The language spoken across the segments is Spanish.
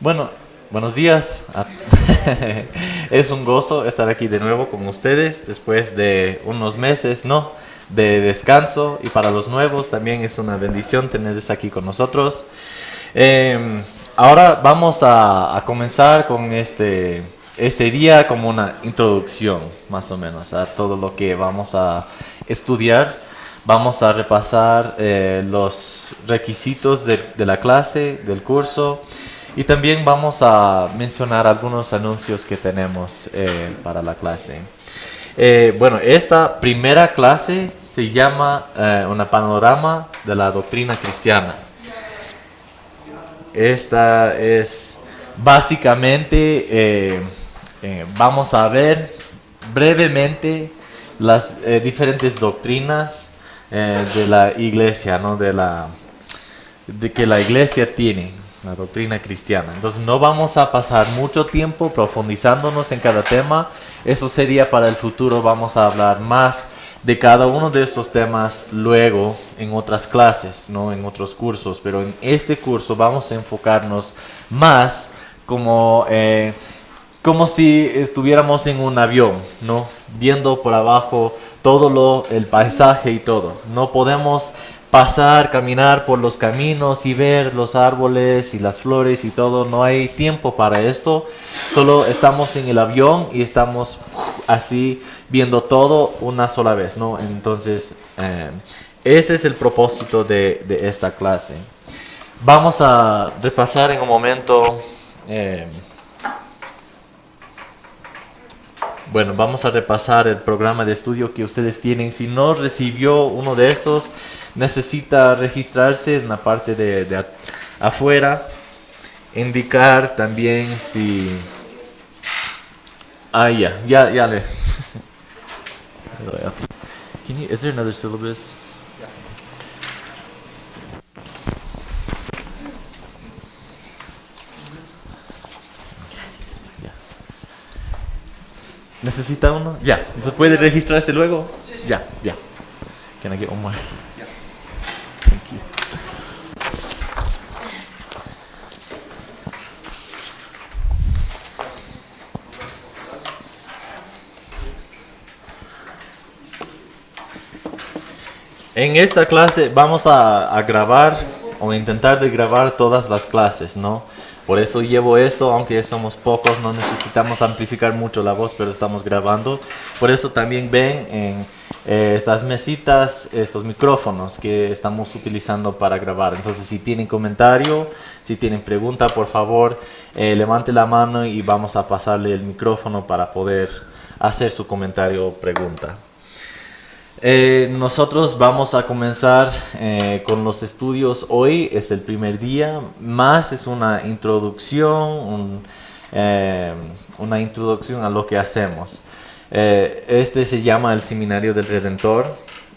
Bueno, buenos días. Es un gozo estar aquí de nuevo con ustedes después de unos meses, ¿no? De descanso, y para los nuevos también es una bendición tenerles aquí con nosotros. Ahora vamos a comenzar con este día como una introducción, más o menos, a todo lo que vamos a estudiar. Vamos a repasar los requisitos de la clase, del curso, y también vamos a mencionar algunos anuncios que tenemos para la clase. Bueno, esta primera clase se llama una panorama de la doctrina cristiana. Esta es básicamente, vamos a ver brevemente las diferentes doctrinas de la iglesia, ¿no? De que la iglesia tiene, la doctrina cristiana. Entonces no vamos a pasar mucho tiempo profundizándonos en cada tema. Eso sería para el futuro. Vamos a hablar más de cada uno de estos temas luego en otras clases, ¿no? En otros cursos. Pero en este curso vamos a enfocarnos más como si estuviéramos en un avión, ¿no? Viendo por abajo el paisaje y todo. No podemos caminar por los caminos y ver los árboles y las flores y todo. No hay tiempo para esto. Solo estamos en el avión y estamos así viendo todo una sola vez, ¿no? Entonces, ese es el propósito de esta clase. Vamos a repasar en un momento. Bueno, vamos a repasar el programa de estudio que ustedes tienen. Si no recibió uno de estos, necesita registrarse en la parte de afuera. Indicar también si... ya le... Is there another syllabus? ¿Necesita uno? Ya. ¿Se puede registrarse luego? Sí. Ya. Can I get one more? Thank you. En esta clase vamos a grabar o intentar de grabar todas las clases, ¿no? Por eso llevo esto, aunque somos pocos, no necesitamos amplificar mucho la voz, pero estamos grabando. Por eso también ven en estas mesitas, estos micrófonos que estamos utilizando para grabar. Entonces, si tienen comentario, si tienen pregunta, por favor, levante la mano y vamos a pasarle el micrófono para poder hacer su comentario o pregunta. Nosotros vamos a comenzar con los estudios. Hoy es el primer día, más es una introducción, una introducción a lo que hacemos. Este se llama el Seminario del Redentor.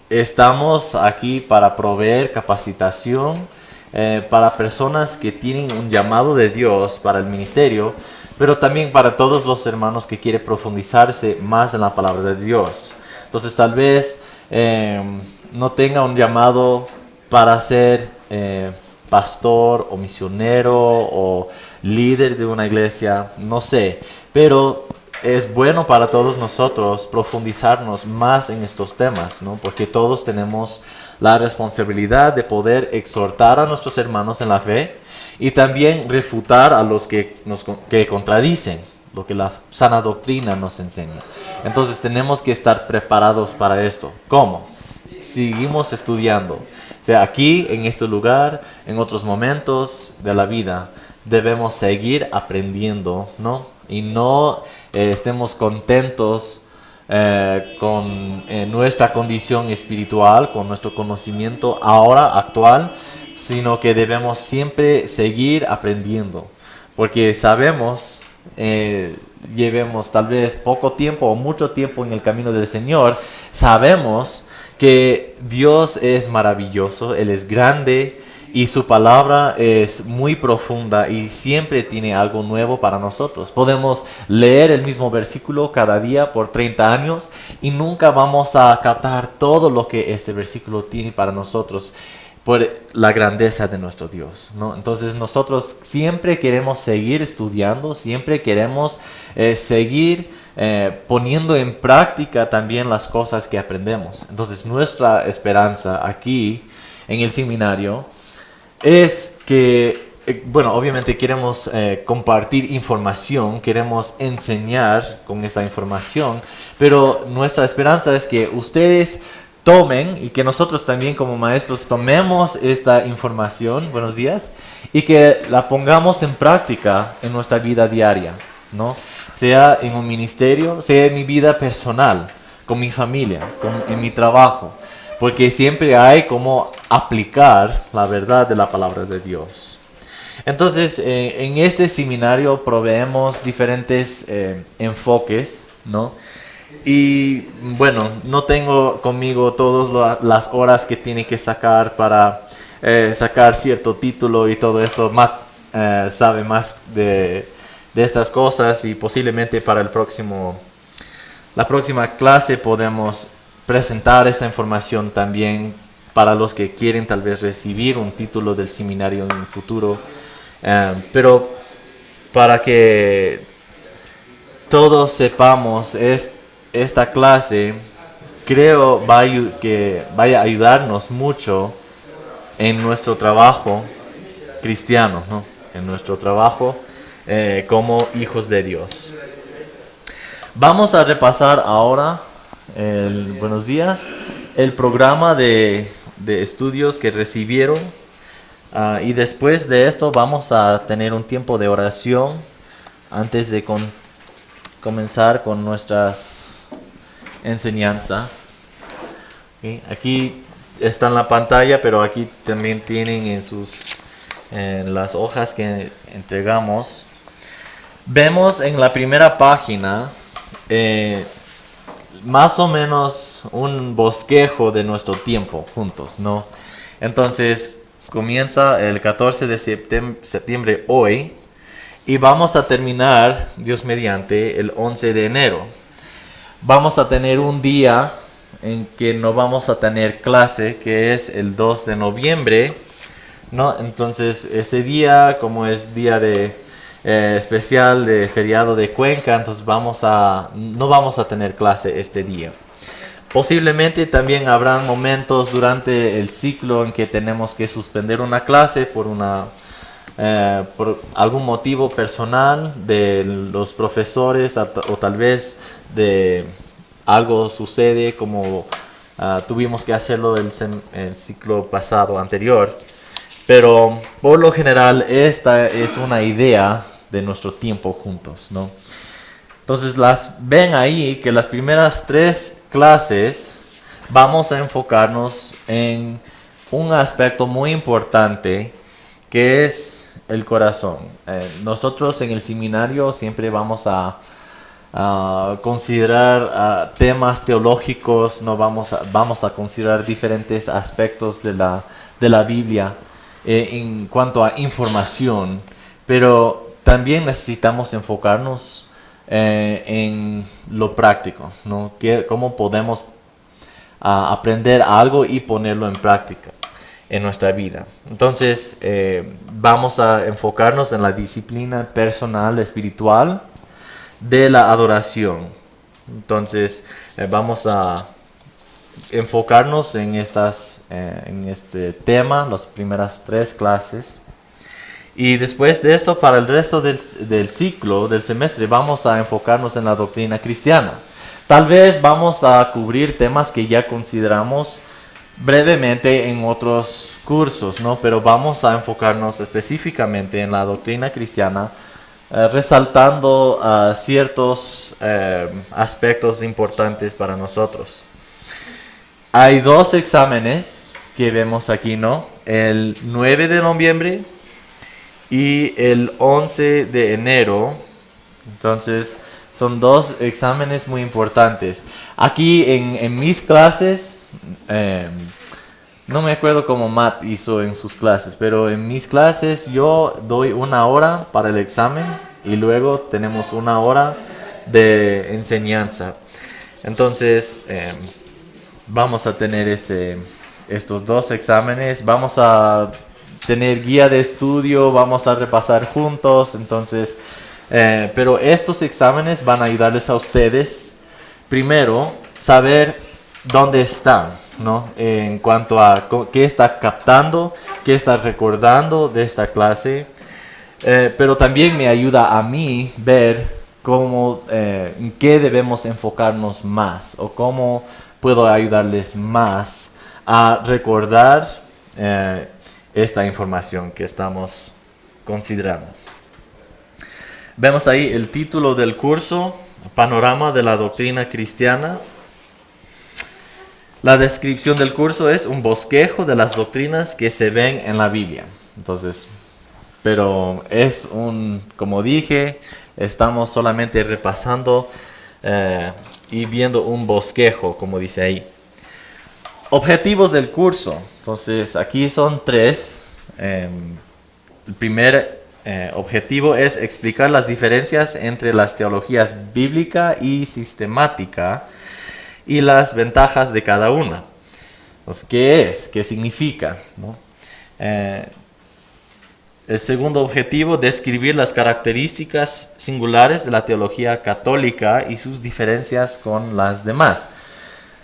Estamos aquí para proveer capacitación para personas que tienen un llamado de Dios para el ministerio, pero también para todos los hermanos que quieren profundizarse más en la palabra de Dios. Entonces tal vez no tenga un llamado para ser pastor o misionero o líder de una iglesia, no sé, pero es bueno para todos nosotros profundizarnos más en estos temas, ¿no? Porque todos tenemos la responsabilidad de poder exhortar a nuestros hermanos en la fe y también refutar a los que contradicen lo que la sana doctrina nos enseña. Entonces tenemos que estar preparados para esto. ¿Cómo? Seguimos estudiando. O sea, aquí, en este lugar, en otros momentos de la vida, debemos seguir aprendiendo, ¿no? Y no estemos contentos con nuestra condición espiritual, con nuestro conocimiento ahora actual, sino que debemos siempre seguir aprendiendo. Porque sabemos... llevemos tal vez poco tiempo o mucho tiempo en el camino del Señor, sabemos que Dios es maravilloso, Él es grande y su palabra es muy profunda y siempre tiene algo nuevo para nosotros. Podemos leer el mismo versículo cada día por 30 años y nunca vamos a captar todo lo que este versículo tiene para nosotros. por la grandeza de nuestro Dios, ¿no? Entonces nosotros siempre queremos seguir estudiando, siempre queremos seguir poniendo en práctica también las cosas que aprendemos. Entonces nuestra esperanza aquí en el seminario es que, bueno, obviamente queremos compartir información, queremos enseñar con esta información, pero nuestra esperanza es que ustedes tomen y que nosotros también como maestros tomemos esta información, buenos días, y que la pongamos en práctica en nuestra vida diaria, ¿no? Sea en un ministerio, sea en mi vida personal, con mi familia, en mi trabajo, porque siempre hay como aplicar la verdad de la palabra de Dios. Entonces, en este seminario proveemos diferentes enfoques, ¿no? Y bueno, no tengo conmigo todas las horas que tiene que sacar para sacar cierto título y todo esto. Matt sabe más de estas cosas y posiblemente para la próxima clase podemos presentar esa información también para los que quieren tal vez recibir un título del seminario en el futuro. Pero para que todos sepamos esta clase, creo que vaya a ayudarnos mucho en nuestro trabajo cristiano, ¿no? En nuestro trabajo como hijos de Dios. Vamos a repasar ahora, buenos días, el programa de estudios que recibieron. Y después de esto vamos a tener un tiempo de oración antes de comenzar con nuestras enseñanzas. ¿Okay? Aquí está en la pantalla, pero aquí también tienen en las hojas que entregamos. Vemos en la primera página más o menos un bosquejo de nuestro tiempo juntos, ¿no? Entonces, comienza el 14 de septiembre hoy y vamos a terminar, Dios mediante, el 11 de enero. Vamos a tener un día en que no vamos a tener clase, que es el 2 de noviembre, ¿no? Entonces, ese día, como es día especial de feriado de Cuenca, entonces no vamos a tener clase este día. Posiblemente también habrán momentos durante el ciclo en que tenemos que suspender una clase por algún motivo personal de los profesores o tal vez de algo sucede como tuvimos que hacerlo el ciclo pasado anterior. Pero por lo general esta es una idea de nuestro tiempo juntos, ¿no? Entonces ven ahí que las primeras 3 clases vamos a enfocarnos en un aspecto muy importante que es el corazón. Nosotros en el seminario siempre vamos a considerar temas teológicos, no vamos a considerar diferentes aspectos de la Biblia en cuanto a información, pero también necesitamos enfocarnos en lo práctico, ¿no? Cómo podemos aprender algo y ponerlo en práctica en nuestra vida. Entonces vamos a enfocarnos en la disciplina personal espiritual de la adoración. Entonces vamos a enfocarnos en este tema, las primeras 3 clases. Y después de esto, para el resto del ciclo, del semestre, vamos a enfocarnos en la doctrina cristiana. Tal vez vamos a cubrir temas que ya consideramos brevemente en otros cursos, ¿no? Pero vamos a enfocarnos específicamente en la doctrina cristiana, resaltando ciertos aspectos importantes para nosotros. Hay 2 exámenes que vemos aquí, ¿no? El 9 de noviembre y el 11 de enero. Entonces son 2 exámenes muy importantes. Aquí en mis clases, no me acuerdo cómo Matt hizo en sus clases, pero en mis clases yo doy 1 hora para el examen y luego tenemos 1 hora de enseñanza. Entonces vamos a tener estos dos exámenes. Vamos a tener guía de estudio, vamos a repasar juntos, entonces, pero estos exámenes van a ayudarles a ustedes, primero, saber dónde están, ¿no? En cuanto a qué está captando, qué está recordando de esta clase, pero también me ayuda a mí ver cómo, en qué debemos enfocarnos más o cómo puedo ayudarles más a recordar esta información que estamos considerando. Vemos ahí el título del curso, Panorama de la Doctrina Cristiana. La descripción del curso es un bosquejo de las doctrinas que se ven en la Biblia. Entonces, pero es como dije, estamos solamente repasando y viendo un bosquejo, como dice ahí. Objetivos del curso. Entonces, aquí son 3. El primer objetivo es explicar las diferencias entre las teologías bíblica y sistemática y las ventajas de cada una. Entonces, ¿qué es? ¿Qué significa? ¿No? El segundo objetivo, describir las características singulares de la teología católica y sus diferencias con las demás.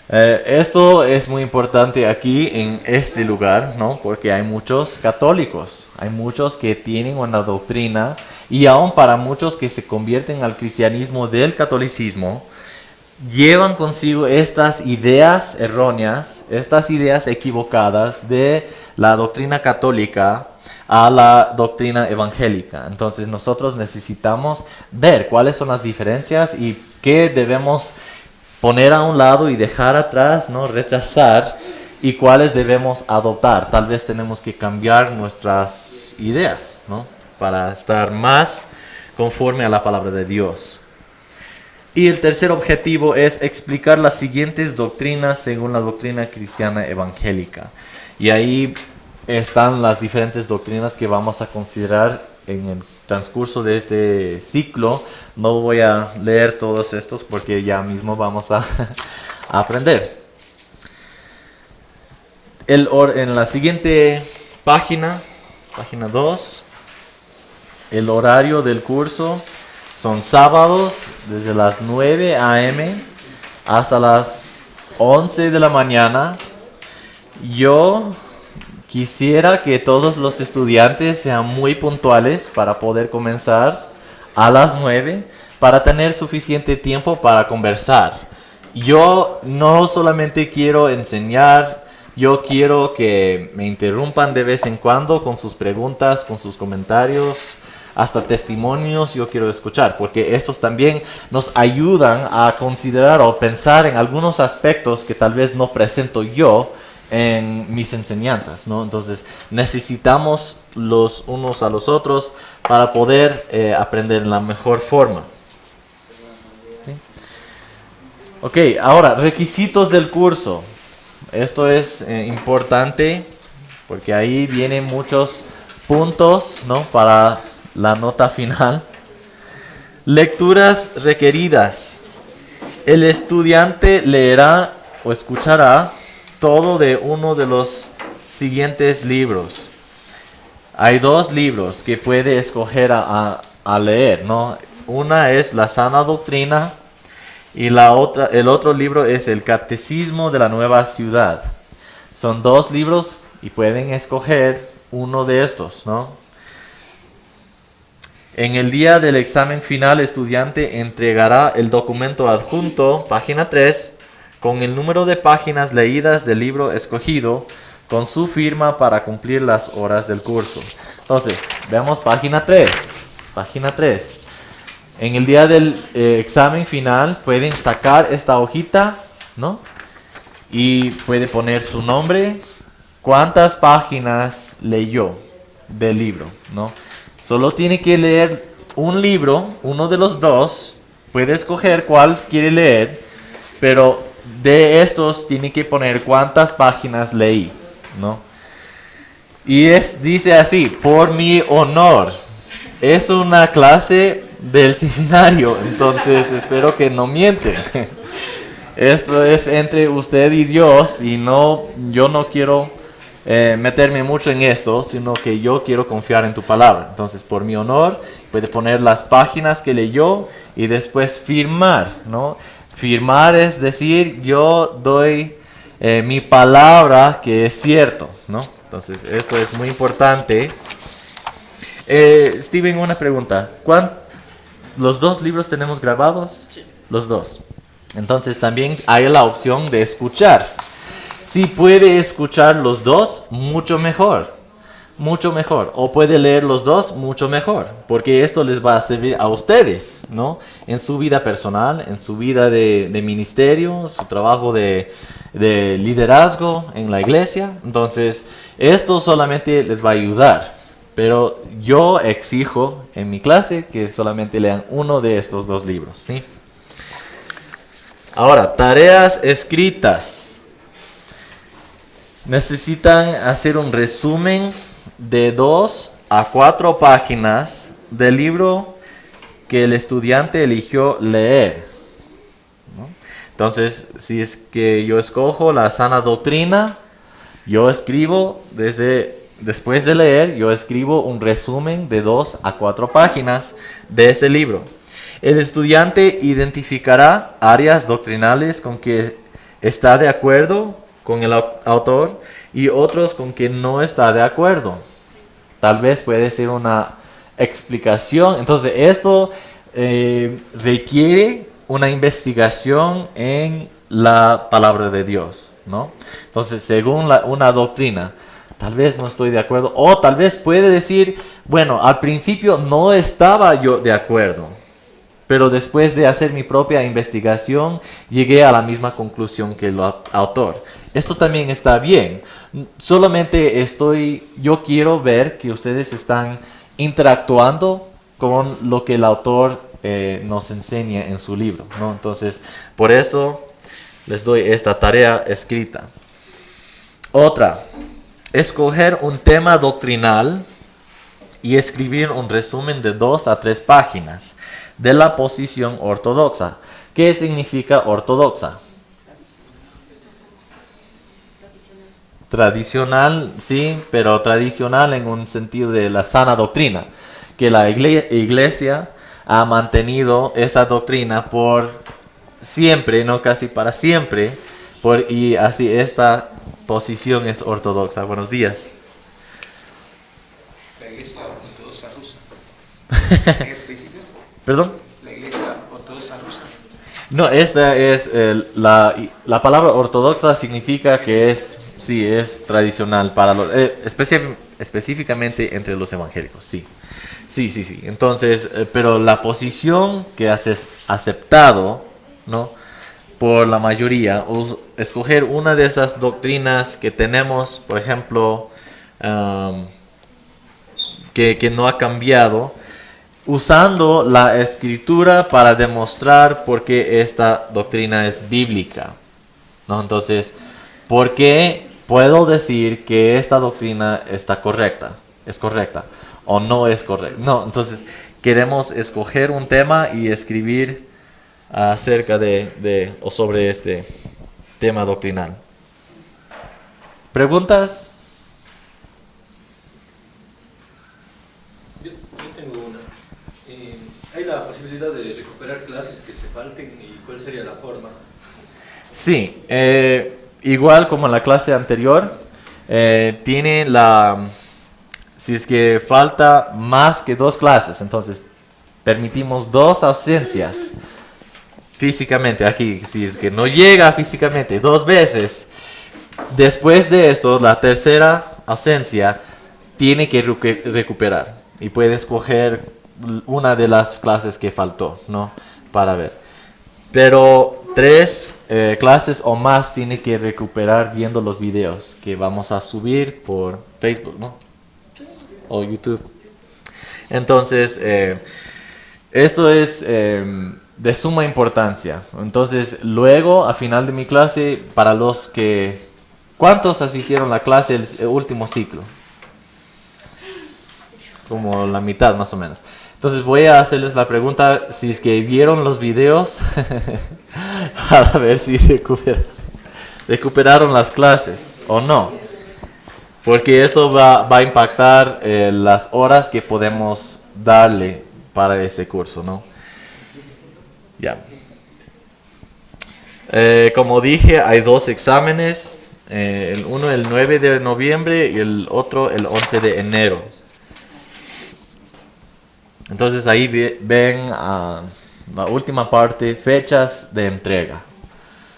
Esto es muy importante aquí en este lugar, ¿no? Porque hay muchos católicos, hay muchos que tienen una doctrina y aún para muchos que se convierten al cristianismo del catolicismo, llevan consigo estas ideas erróneas, estas ideas equivocadas de la doctrina católica a la doctrina evangélica. Entonces nosotros necesitamos ver cuáles son las diferencias y qué debemos poner a un lado y dejar atrás, ¿no? Rechazar, y cuáles debemos adoptar. Tal vez tenemos que cambiar nuestras ideas, ¿no? Para estar más conforme a la palabra de Dios. Y el tercer objetivo es explicar las siguientes doctrinas según la doctrina cristiana evangélica. Y ahí están las diferentes doctrinas que vamos a considerar en el transcurso de este ciclo. No voy a leer todos estos porque ya mismo vamos a aprender. En la siguiente página 2, el horario del curso son sábados desde las 9 a.m. hasta las 11 de la mañana. Yo quisiera que todos los estudiantes sean muy puntuales para poder comenzar a las 9 para tener suficiente tiempo para conversar. Yo no solamente quiero enseñar, yo quiero que me interrumpan de vez en cuando con sus preguntas, con sus comentarios, hasta testimonios yo quiero escuchar, porque estos también nos ayudan a considerar o pensar en algunos aspectos que tal vez no presento yo en mis enseñanzas, ¿no? Entonces necesitamos los unos a los otros para poder aprender en la mejor forma. ¿Sí? Ok, ahora, requisitos del curso. Esto es importante porque ahí vienen muchos puntos, ¿no? Para la nota final. Lecturas requeridas. El estudiante leerá o escuchará todo de uno de los siguientes libros. Hay 2 libros que puede escoger a leer, ¿no? Una es La Sana Doctrina y el otro libro es El Catecismo de la Nueva Ciudad. Son 2 libros y pueden escoger uno de estos, ¿no? En el día del examen final, el estudiante entregará el documento adjunto, página 3, con el número de páginas leídas del libro escogido, con su firma para cumplir las horas del curso. Entonces, veamos página 3. Página 3. En el día del examen final pueden sacar esta hojita, ¿no? Y puede poner su nombre, cuántas páginas leyó del libro, ¿no? Solo tiene que leer un libro, uno de los 2. Puede escoger cuál quiere leer, pero de estos tiene que poner cuántas páginas leí, ¿no? Y dice así, por mi honor. Es una clase del seminario, entonces espero que no mienten. Esto es entre usted y Dios y no, yo no quiero meterme mucho en esto, sino que yo quiero confiar en tu palabra. Entonces, por mi honor, puede poner las páginas que leyó y después firmar, ¿no? Firmar es decir, yo doy mi palabra que es cierto, ¿no? Entonces, esto es muy importante. Steven, una pregunta. ¿Los dos libros tenemos grabados? Sí. Los dos. Entonces también hay la opción de escuchar. Si puede escuchar los dos, mucho mejor. Mucho mejor. O puede leer los dos, mucho mejor. Porque esto les va a servir a ustedes, ¿no? En su vida personal, en su vida de ministerio, su trabajo de liderazgo en la iglesia. Entonces, esto solamente les va a ayudar. Pero yo exijo en mi clase que solamente lean uno de estos dos libros, ¿sí? Ahora, tareas escritas. Necesitan hacer un resumen de 2 a 4 páginas del libro que el estudiante eligió leer, ¿no? Entonces, si es que yo escojo la sana doctrina, yo escribo después de leer, yo escribo un resumen de 2 a 4 páginas de ese libro. El estudiante identificará áreas doctrinales con que está de acuerdo con el autor y otros con que no está de acuerdo. Tal vez puede ser una explicación. Entonces, esto requiere una investigación en la palabra de Dios, ¿no? Entonces, según una doctrina, tal vez no estoy de acuerdo, o tal vez puede decir, bueno, al principio no estaba yo de acuerdo, pero después de hacer mi propia investigación, llegué a la misma conclusión que el autor. Esto también está bien. Solamente yo quiero ver que ustedes están interactuando con lo que el autor nos enseña en su libro, ¿no? Entonces, por eso les doy esta tarea escrita. Otra, escoger un tema doctrinal y escribir un resumen de 2 a 3 páginas de la posición ortodoxa. ¿Qué significa ortodoxa? Tradicional, sí, pero tradicional en un sentido de la sana doctrina, que la iglesia ha mantenido esa doctrina por siempre, no casi para siempre, y así esta posición es ortodoxa. Buenos días. La iglesia ortodoxa rusa. ¿Principios? ¿Perdón? La iglesia ortodoxa rusa. No, esta es la palabra ortodoxa significa que es tradicional para los específicamente entre los evangélicos, sí. Sí. Entonces, pero la posición que has aceptado, ¿no? Por la mayoría, escoger una de esas doctrinas que tenemos, por ejemplo, que no ha cambiado, usando la escritura para demostrar por qué esta doctrina es bíblica, ¿no? Entonces, ¿por qué puedo decir que esta doctrina está correcta? ¿Es correcta? ¿O no es correcta? No, entonces queremos escoger un tema y escribir acerca o sobre este tema doctrinal. ¿Preguntas? Yo tengo una. ¿Hay la posibilidad de recuperar clases que se falten y cuál sería la forma? Sí, igual como en la clase anterior, tiene si es que falta más que 2 clases, entonces permitimos 2 ausencias físicamente aquí, si es que no llega físicamente 2 veces, después de esto, la tercera ausencia tiene que recuperar y puede escoger una de las clases que faltó, ¿no? Para ver. Pero 3 clases o más tiene que recuperar viendo los videos que vamos a subir por Facebook, ¿no? O YouTube. Entonces, esto es de suma importancia. Entonces, luego, al final de mi clase, para los que... ¿Cuántos asistieron a la clase el último ciclo? Como la mitad, más o menos. Entonces, voy a hacerles la pregunta, si es que vieron los videos para ver si recuperaron las clases o no. Porque esto va a impactar las horas que podemos darle para ese curso, ¿no? Ya. Como dije, hay 2 exámenes. Uno el 9 de noviembre y el otro el 11 de enero. Entonces ahí ven la última parte, fechas de entrega.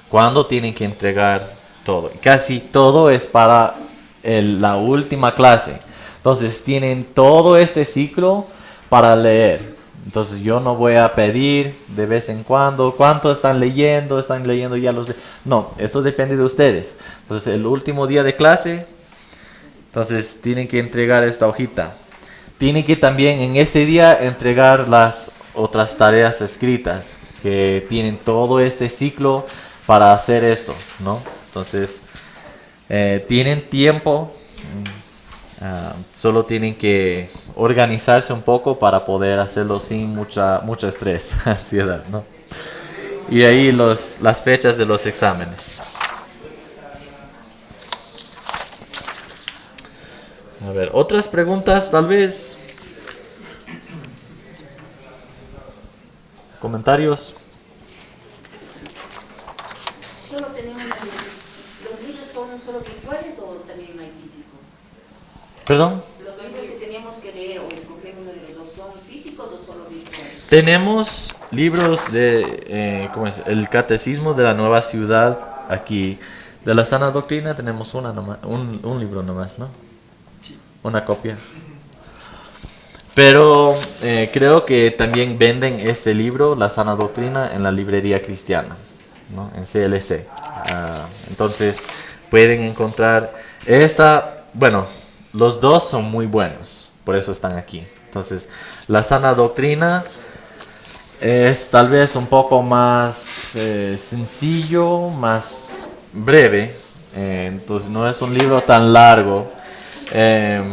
¿Cuándo tienen que entregar todo? Casi todo es para la última clase. Entonces tienen todo este ciclo para leer. Entonces yo no voy a pedir de vez en cuando cuánto están leyendo ya los... No, esto depende de ustedes. Entonces el último día de clase, entonces tienen que entregar esta hojita. Tienen que también en este día entregar las otras tareas escritas que tienen todo este ciclo para hacer esto, ¿no? Entonces tienen tiempo. Solo tienen que organizarse un poco para poder hacerlo sin mucho estrés, ansiedad, ¿no? Y ahí las fechas de los exámenes. A ver, otras preguntas tal vez. ¿Comentarios? Solo tenemos los libros son solo virtuales o también hay físico. ¿Perdón? Los libros que teníamos que leer o escoger uno de los dos son físicos o solo virtuales. Tenemos libros de ¿cómo es? El Catecismo de la Nueva Ciudad aquí. De la Sana Doctrina tenemos un libro nomás, ¿no? Una copia. Pero creo que también venden ese libro, La Sana Doctrina, en la librería cristiana, ¿no? En CLC. Entonces pueden encontrar bueno, los dos son muy buenos, por eso están aquí. Entonces, La Sana Doctrina es tal vez un poco más sencillo, más breve. Entonces no es un libro tan largo. En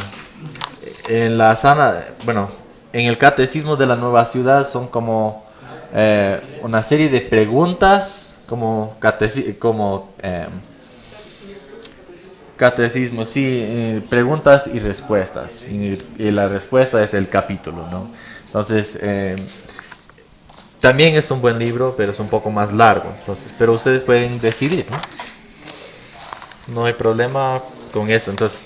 el Catecismo de la Nueva Ciudad son como una serie de preguntas, catecismo, sí, preguntas y respuestas. Y la respuesta es el capítulo, ¿no? Entonces, también es un buen libro, pero es un poco más largo. Entonces, pero ustedes pueden decidir, ¿no? No hay problema con eso. Entonces,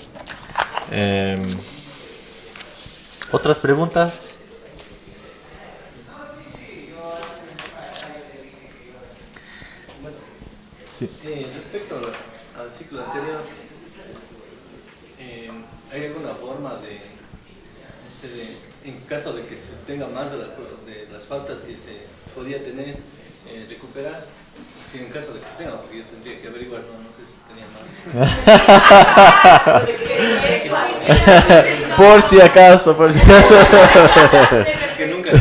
¿otras preguntas? Sí. Respecto al ciclo anterior, ¿hay alguna forma no sé, en caso de que se tenga más de las faltas que se podía tener, recuperar? Si en caso de que tenga, porque yo tendría que averiguar, no sé si tenía más. Por si acaso. Es que nunca.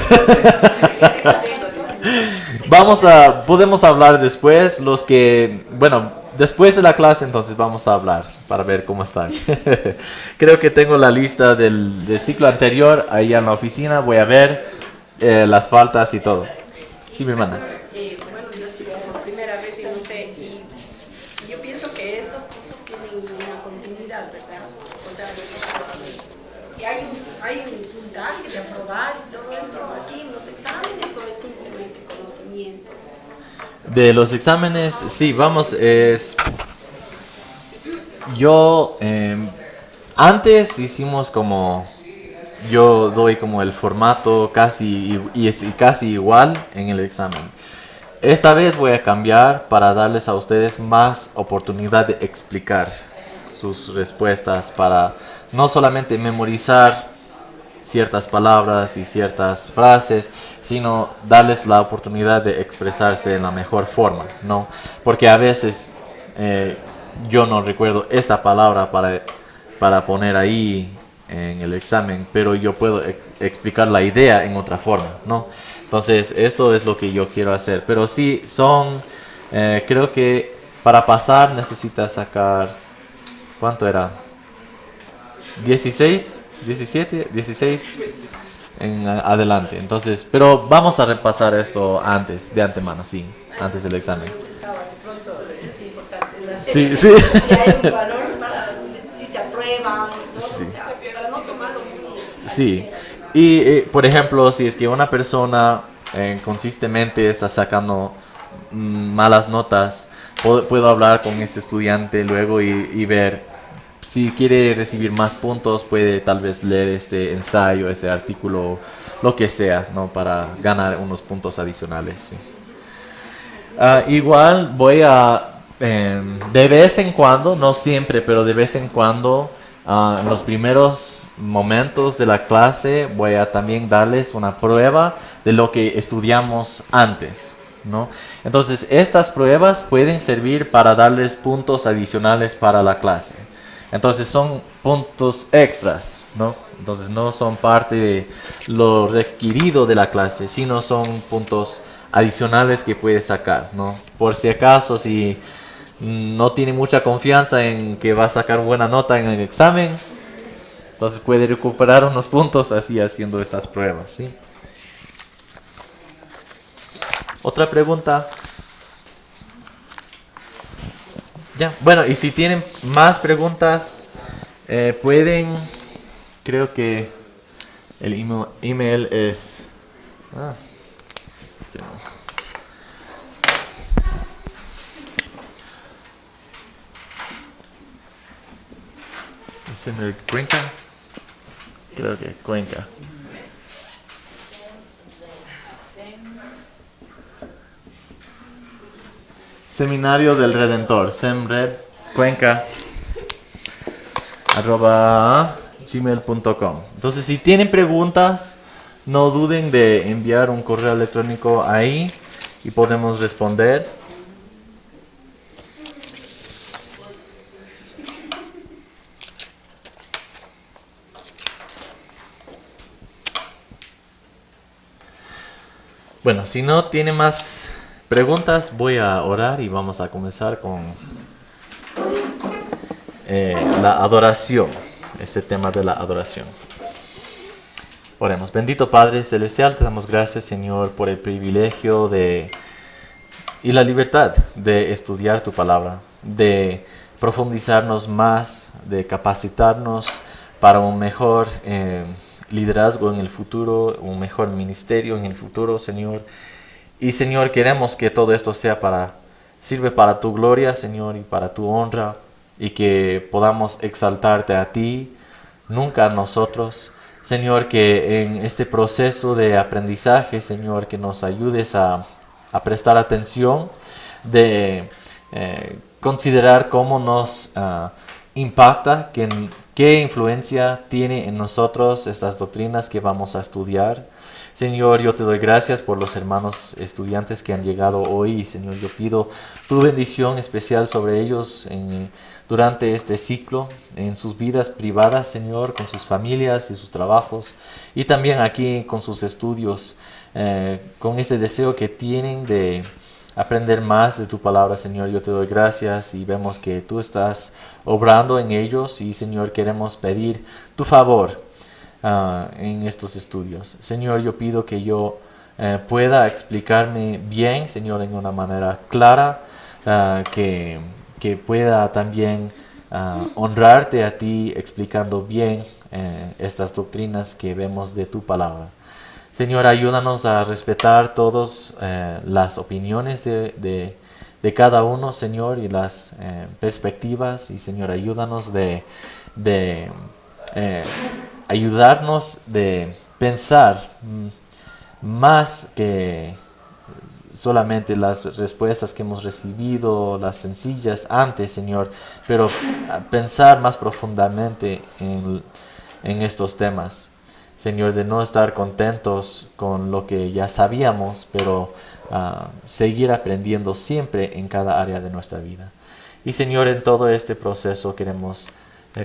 Podemos hablar después, después de la clase entonces vamos a hablar para ver cómo están. Creo que tengo la lista del ciclo anterior ahí en la oficina, voy a ver las faltas y todo. Sí, mi hermana. Bueno, yo asisto por primera vez y no sé, y yo pienso que estos cursos tienen una continuidad, ¿verdad? O sea, y hay un puntaje de aprobar y todo eso aquí en los exámenes, o es simplemente conocimiento. De los exámenes, sí, antes hicimos yo doy como el formato casi igual en el examen. Esta vez voy a cambiar para darles a ustedes más oportunidad de explicar sus respuestas, para no solamente memorizar ciertas palabras y ciertas frases, sino darles la oportunidad de expresarse en la mejor forma, ¿no? Porque a veces yo no recuerdo esta palabra para poner ahí en el examen, pero yo puedo explicar la idea en otra forma, ¿no? Entonces esto es lo que yo quiero hacer, pero sí creo que para pasar necesitas sacar, ¿cuánto era? 16, 17, 16, en adelante. Entonces, pero vamos a repasar esto antes, de antemano, sí, antes del examen. Pensaba, de pronto es importante la Sí, sí. si hay un valor para si se aprueba, ¿no? Sí. O sea, para no tomarlo muy a Sí, ligera. y por ejemplo, si es que una persona consistentemente está sacando malas notas, puedo hablar con ese estudiante luego y ver si quiere recibir más puntos, puede tal vez leer este ensayo, este artículo, lo que sea, ¿no? Para ganar unos puntos adicionales. Sí. Igual voy a, de vez en cuando, no siempre, pero de vez en cuando, en los primeros momentos de la clase, voy a también darles una prueba de lo que estudiamos antes, ¿no? Entonces, estas pruebas pueden servir para darles puntos adicionales para la clase. Entonces, son puntos extras, ¿no? Entonces, no son parte de lo requerido de la clase, sino son puntos adicionales que puedes sacar, ¿no? Por si acaso, si no tiene mucha confianza en que va a sacar buena nota en el examen, entonces puede recuperar unos puntos así haciendo estas pruebas, ¿sí? ¿Otra pregunta? Ya, bueno, y si tienen más preguntas, pueden, creo que el email es... este no. ¿Es en el Cuenca? Creo que Cuenca. Seminario del Redentor, semred, Cuenca, @gmail.com. Entonces, si tienen preguntas, no duden de enviar un correo electrónico ahí y podemos responder. Bueno, si no tiene más preguntas, voy a orar y vamos a comenzar con la adoración, este tema de la adoración. Oremos. Bendito Padre Celestial, te damos gracias, Señor, por el privilegio y la libertad de estudiar tu palabra, de profundizarnos más, de capacitarnos para un mejor liderazgo en el futuro, un mejor ministerio en el futuro, Señor. Y, Señor, queremos que todo esto sirve para tu gloria, Señor, y para tu honra, y que podamos exaltarte a ti, nunca a nosotros. Señor, que en este proceso de aprendizaje, Señor, que nos ayudes a prestar atención, de considerar cómo nos impacta, qué influencia tiene en nosotros estas doctrinas que vamos a estudiar. Señor, yo te doy gracias por los hermanos estudiantes que han llegado hoy. Señor, yo pido tu bendición especial sobre ellos durante este ciclo, en sus vidas privadas, Señor, con sus familias y sus trabajos, y también aquí con sus estudios, con ese deseo que tienen de aprender más de tu palabra, Señor. Yo te doy gracias y vemos que tú estás obrando en ellos, y, Señor, queremos pedir tu favor en estos estudios. Señor, yo pido que yo pueda explicarme bien, Señor, en una manera clara, que pueda también honrarte a ti explicando bien estas doctrinas que vemos de tu palabra. Señor, ayúdanos a respetar todas las opiniones de cada uno, Señor, y las perspectivas. Y, Señor, ayúdanos ayudarnos de pensar más que solamente las respuestas que hemos recibido, las sencillas antes, Señor, pero pensar más profundamente en estos temas. Señor, de no estar contentos con lo que ya sabíamos, pero seguir aprendiendo siempre en cada área de nuestra vida. Y, Señor, en todo este proceso queremos,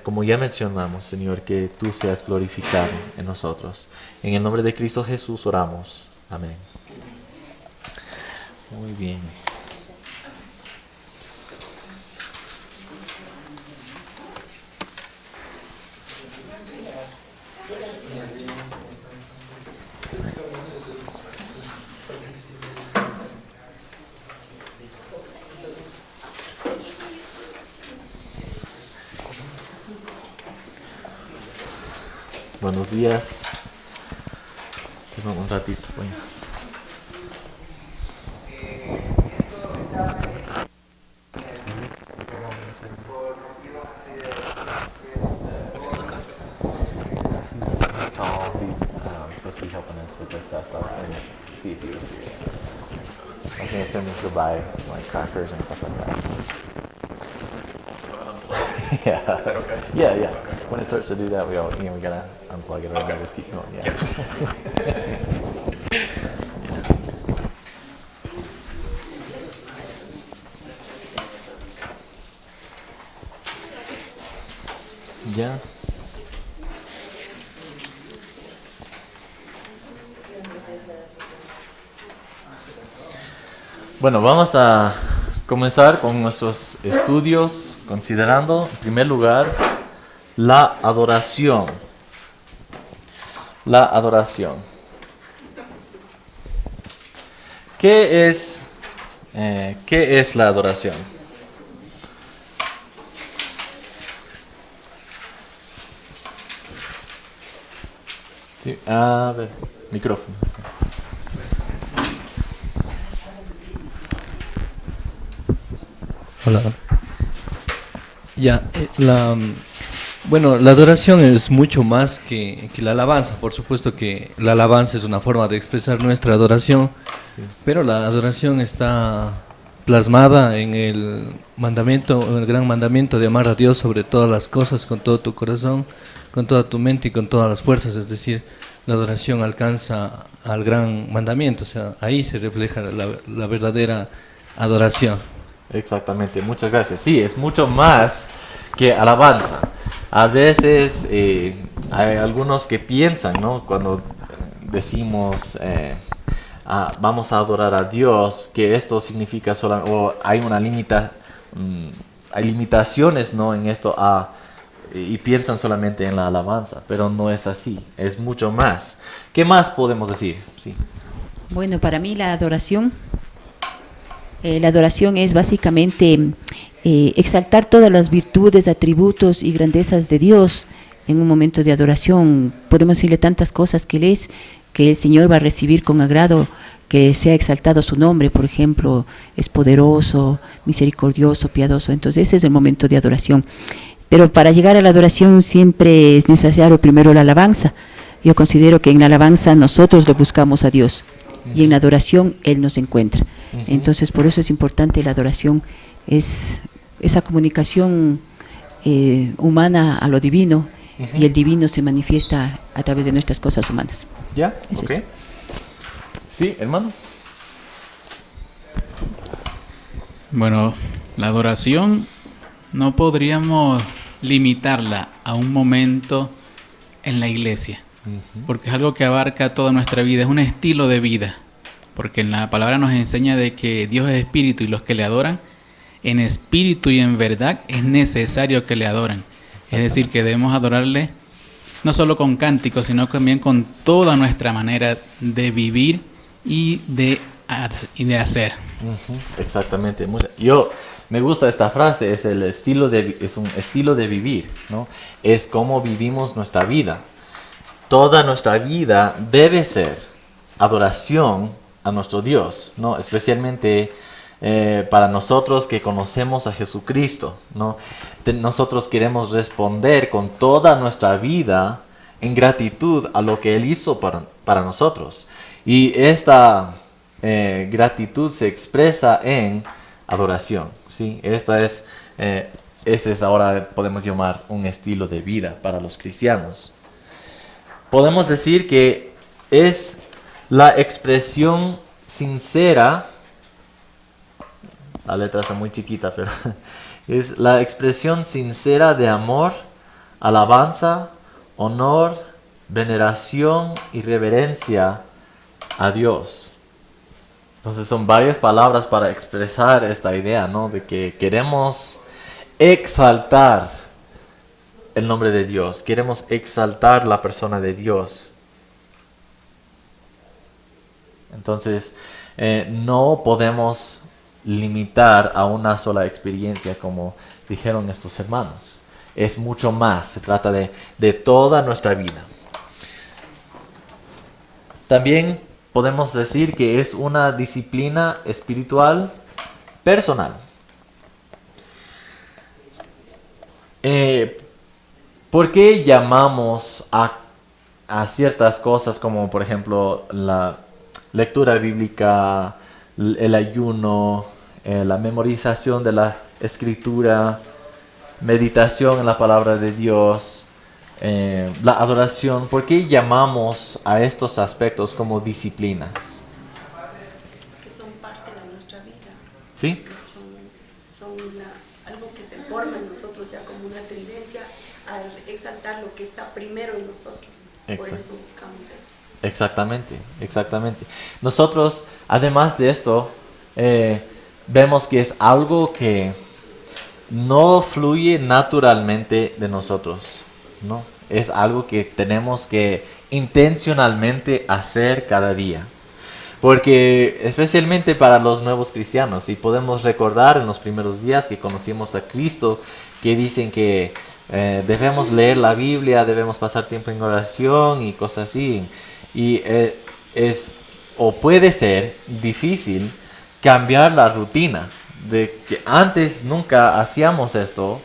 como ya mencionamos, Señor, que tú seas glorificado en nosotros. En el nombre de Cristo Jesús oramos. Amén. Muy bien. Buenos días. Tengo un ratito. Bueno. He's tall. He's supposed to be helping us with this stuff, so I was going to see if he was here. I was going to send him to buy like crackers and stuff like that. Yeah. Is that okay? Yeah, yeah. Okay. When it starts to do that, we gotta unplug it or okay. Just keep going. Yeah. Ya. Bueno, vamos a comenzar con nuestros estudios considerando, en primer lugar, la adoración. La adoración. ¿Qué es la adoración? Sí, a ver, micrófono. Hola. Ya, bueno, la adoración es mucho más que la alabanza. Por supuesto que la alabanza es una forma de expresar nuestra adoración, Sí. pero la adoración está plasmada en el mandamiento, en el gran mandamiento de amar a Dios sobre todas las cosas, con todo tu corazón, con toda tu mente y con todas las fuerzas. Es decir, la adoración alcanza al gran mandamiento, o sea, ahí se refleja la verdadera adoración. Exactamente, muchas gracias. Sí, es mucho más que alabanza. A veces hay algunos que piensan, ¿no? Cuando decimos vamos a adorar a Dios, que esto significa solamente, o hay una hay limitaciones, ¿no? En esto y piensan solamente en la alabanza, pero no es así, es mucho más. ¿Qué más podemos decir? Sí. Bueno, para mí la adoración es básicamente exaltar todas las virtudes, atributos y grandezas de Dios en un momento de adoración. Podemos decirle tantas cosas que Él es, que el Señor va a recibir con agrado, que sea exaltado su nombre. Por ejemplo, es poderoso, misericordioso, piadoso. Entonces ese es el momento de adoración. Pero para llegar a la adoración siempre es necesario primero la alabanza. Yo considero que en la alabanza nosotros lo buscamos a Dios y en la adoración Él nos encuentra. Entonces por eso es importante la adoración, es esa comunicación humana a lo divino, y el divino se manifiesta a través de nuestras cosas humanas. ¿Ya? Eso Ok. es. Sí, hermano. Bueno, la adoración no podríamos limitarla a un momento en la iglesia, porque es algo que abarca toda nuestra vida, es un estilo de vida, porque en la palabra nos enseña de que Dios es espíritu y los que le adoran en espíritu y en verdad es necesario que le adoren. Es decir, que debemos adorarle no solo con cánticos, sino también con toda nuestra manera de vivir y de hacer. Exactamente. Me gusta esta frase, es un estilo de vivir, ¿no? Es cómo vivimos nuestra vida. Toda nuestra vida debe ser adoración a nuestro Dios, ¿no? Especialmente para nosotros que conocemos a Jesucristo, ¿no? Nosotros queremos responder con toda nuestra vida en gratitud a lo que Él hizo para nosotros. Y esta gratitud se expresa en adoración, ¿sí? Este es ahora, podemos llamar, un estilo de vida para los cristianos. Podemos decir que es la expresión sincera, la letra está muy chiquita, pero es la expresión sincera de amor, alabanza, honor, veneración y reverencia a Dios. Entonces son varias palabras para expresar esta idea, ¿no? De que queremos exaltar el nombre de Dios, queremos exaltar la persona de Dios. Entonces no podemos limitar a una sola experiencia, como dijeron estos hermanos. Es mucho más, se trata de toda nuestra vida. También podemos decir que es una disciplina espiritual personal. ¿Por qué llamamos a ciertas cosas como por ejemplo la lectura bíblica, el ayuno, la memorización de la escritura, meditación en la palabra de Dios, la adoración? ¿Por qué llamamos a estos aspectos como disciplinas? Que son parte de nuestra vida. ¿Sí? Son algo que se forma en nosotros ya como una tendencia a exaltar lo que está primero en nosotros. Por Exacto. eso buscamos eso. Exactamente, exactamente. Nosotros, además de esto, vemos que es algo que no fluye naturalmente de nosotros, ¿no? Es algo que tenemos que intencionalmente hacer cada día. Porque especialmente para los nuevos cristianos, si podemos recordar en los primeros días que conocimos a Cristo, que dicen que debemos leer la Biblia, debemos pasar tiempo en oración y cosas así. Y es o puede ser difícil cambiar la rutina de que antes nunca hacíamos esto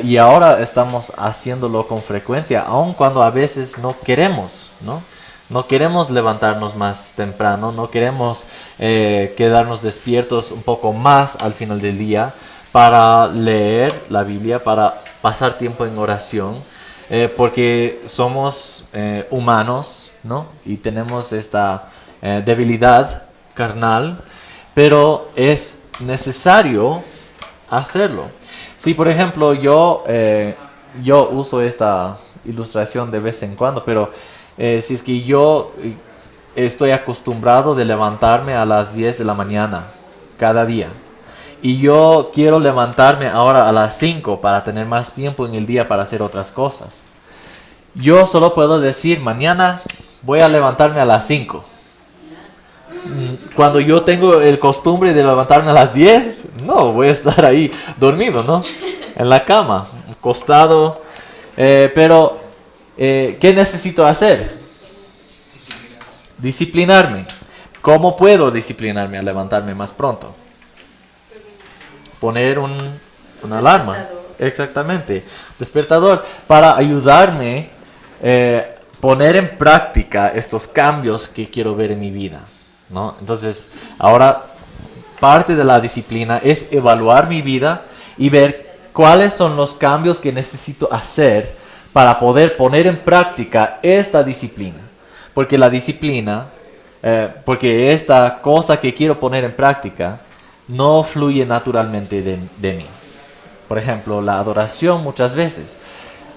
y ahora estamos haciéndolo con frecuencia, aun cuando a veces no queremos, ¿no? No queremos levantarnos más temprano, no queremos quedarnos despiertos un poco más al final del día para leer la Biblia, para pasar tiempo en oración, porque somos humanos, ¿no? Y tenemos esta debilidad carnal, pero es necesario hacerlo. Si por ejemplo yo uso esta ilustración de vez en cuando, pero si es que yo estoy acostumbrado de levantarme a las 10 de la mañana cada día y yo quiero levantarme ahora a las 5 para tener más tiempo en el día para hacer otras cosas, yo solo puedo decir mañana voy a levantarme a las 5. Cuando yo tengo el costumbre de levantarme a las 10, no, voy a estar ahí dormido, ¿no? En la cama, acostado. Pero, ¿qué necesito hacer? Disciplinarme. ¿Cómo puedo disciplinarme a levantarme más pronto? Poner una alarma. Exactamente. Despertador para ayudarme poner en práctica estos cambios que quiero ver en mi vida, ¿no? Entonces, ahora parte de la disciplina es evaluar mi vida y ver cuáles son los cambios que necesito hacer para poder poner en práctica esta disciplina. Porque la disciplina, porque esta cosa que quiero poner en práctica no fluye naturalmente de mí. Por ejemplo, la adoración muchas veces.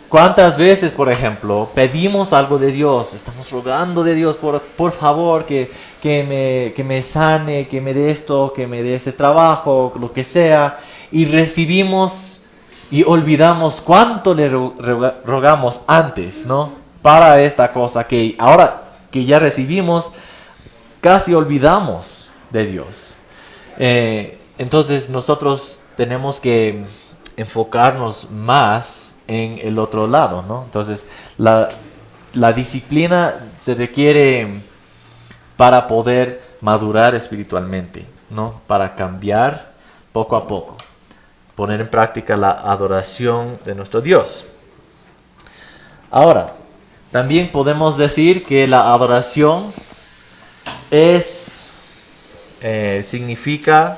¿Cuántas veces, por ejemplo, pedimos algo de Dios? Estamos rogando de Dios, por favor, que me sane, que me dé esto, que me dé ese trabajo, lo que sea. Y recibimos y olvidamos cuánto le rogamos antes, ¿no? Para esta cosa que ahora que ya recibimos, casi olvidamos de Dios. Entonces nosotros tenemos que enfocarnos más en el otro lado, ¿no? Entonces la disciplina se requiere para poder madurar espiritualmente, ¿no? Para cambiar poco a poco, poner en práctica la adoración de nuestro Dios. Ahora, también podemos decir que la adoración significa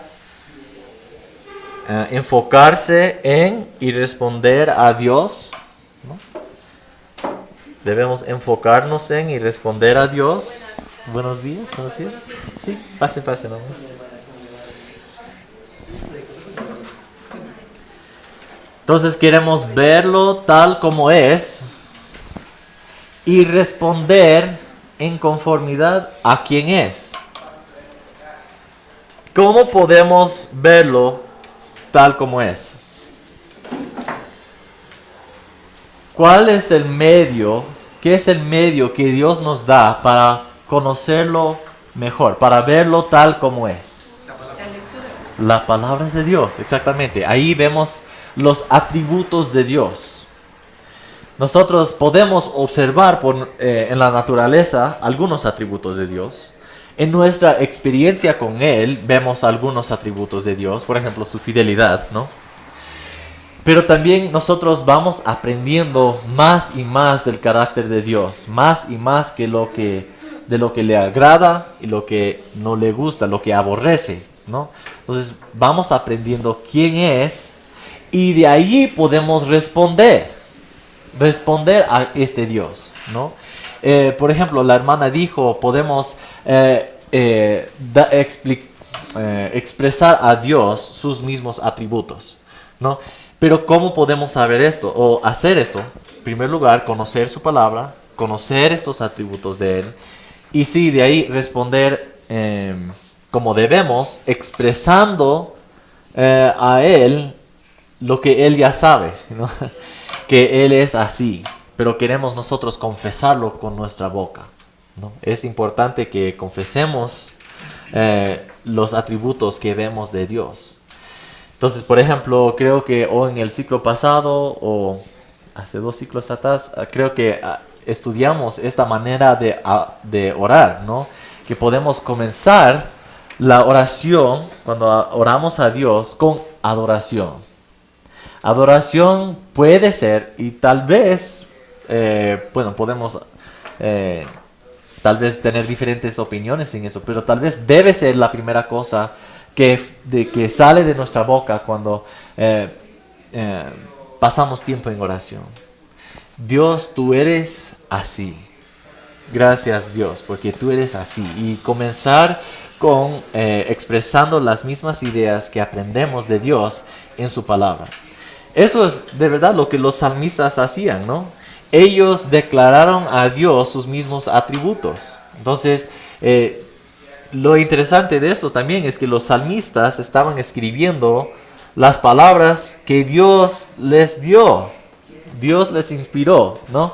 enfocarse en y responder a Dios, ¿no? Debemos enfocarnos en y responder a Dios. Buenos días, buenos días. Sí, pase nomás. Entonces queremos verlo tal como es y responder en conformidad a quien es. ¿Cómo podemos verlo tal como es? ¿Cuál es el medio? ¿Qué es el medio que Dios nos da para conocerlo mejor, para verlo tal como es? La palabra de Dios, exactamente. Ahí vemos los atributos de Dios. nosotros podemos observar en la naturaleza algunos atributos de Dios. En nuestra experiencia con Él vemos algunos atributos de Dios, por ejemplo, su fidelidad, ¿no? Pero también nosotros vamos aprendiendo más y más del carácter de Dios, más y más de lo que le agrada y lo que no le gusta, lo que aborrece, ¿no? Entonces vamos aprendiendo quién es y de ahí podemos responder a este Dios, ¿no? Por ejemplo, la hermana dijo, podemos expresar a Dios sus mismos atributos, ¿no? Pero ¿cómo podemos saber esto o hacer esto? En primer lugar, conocer su palabra, conocer estos atributos de Él, y sí, de ahí responder como debemos, expresando a Él lo que Él ya sabe, ¿no? Que Él es así, pero queremos nosotros confesarlo con nuestra boca, ¿no? Es importante que confesemos los atributos que vemos de Dios. Entonces, por ejemplo, creo que o en el ciclo pasado o hace 2 ciclos atrás, creo que estudiamos esta manera de orar, ¿no? Que podemos comenzar la oración cuando oramos a Dios con adoración. Adoración puede ser, y tal vez, podemos tal vez tener diferentes opiniones en eso, pero tal vez debe ser la primera cosa que sale de nuestra boca cuando pasamos tiempo en oración. Dios, tú eres así. Gracias, Dios, porque tú eres así. Y comenzar con expresando las mismas ideas que aprendemos de Dios en su palabra. Eso es de verdad lo que los salmistas hacían, ¿no? Ellos declararon a Dios sus mismos atributos. Entonces, lo interesante de esto también es que los salmistas estaban escribiendo las palabras que Dios les dio. Dios les inspiró, ¿no?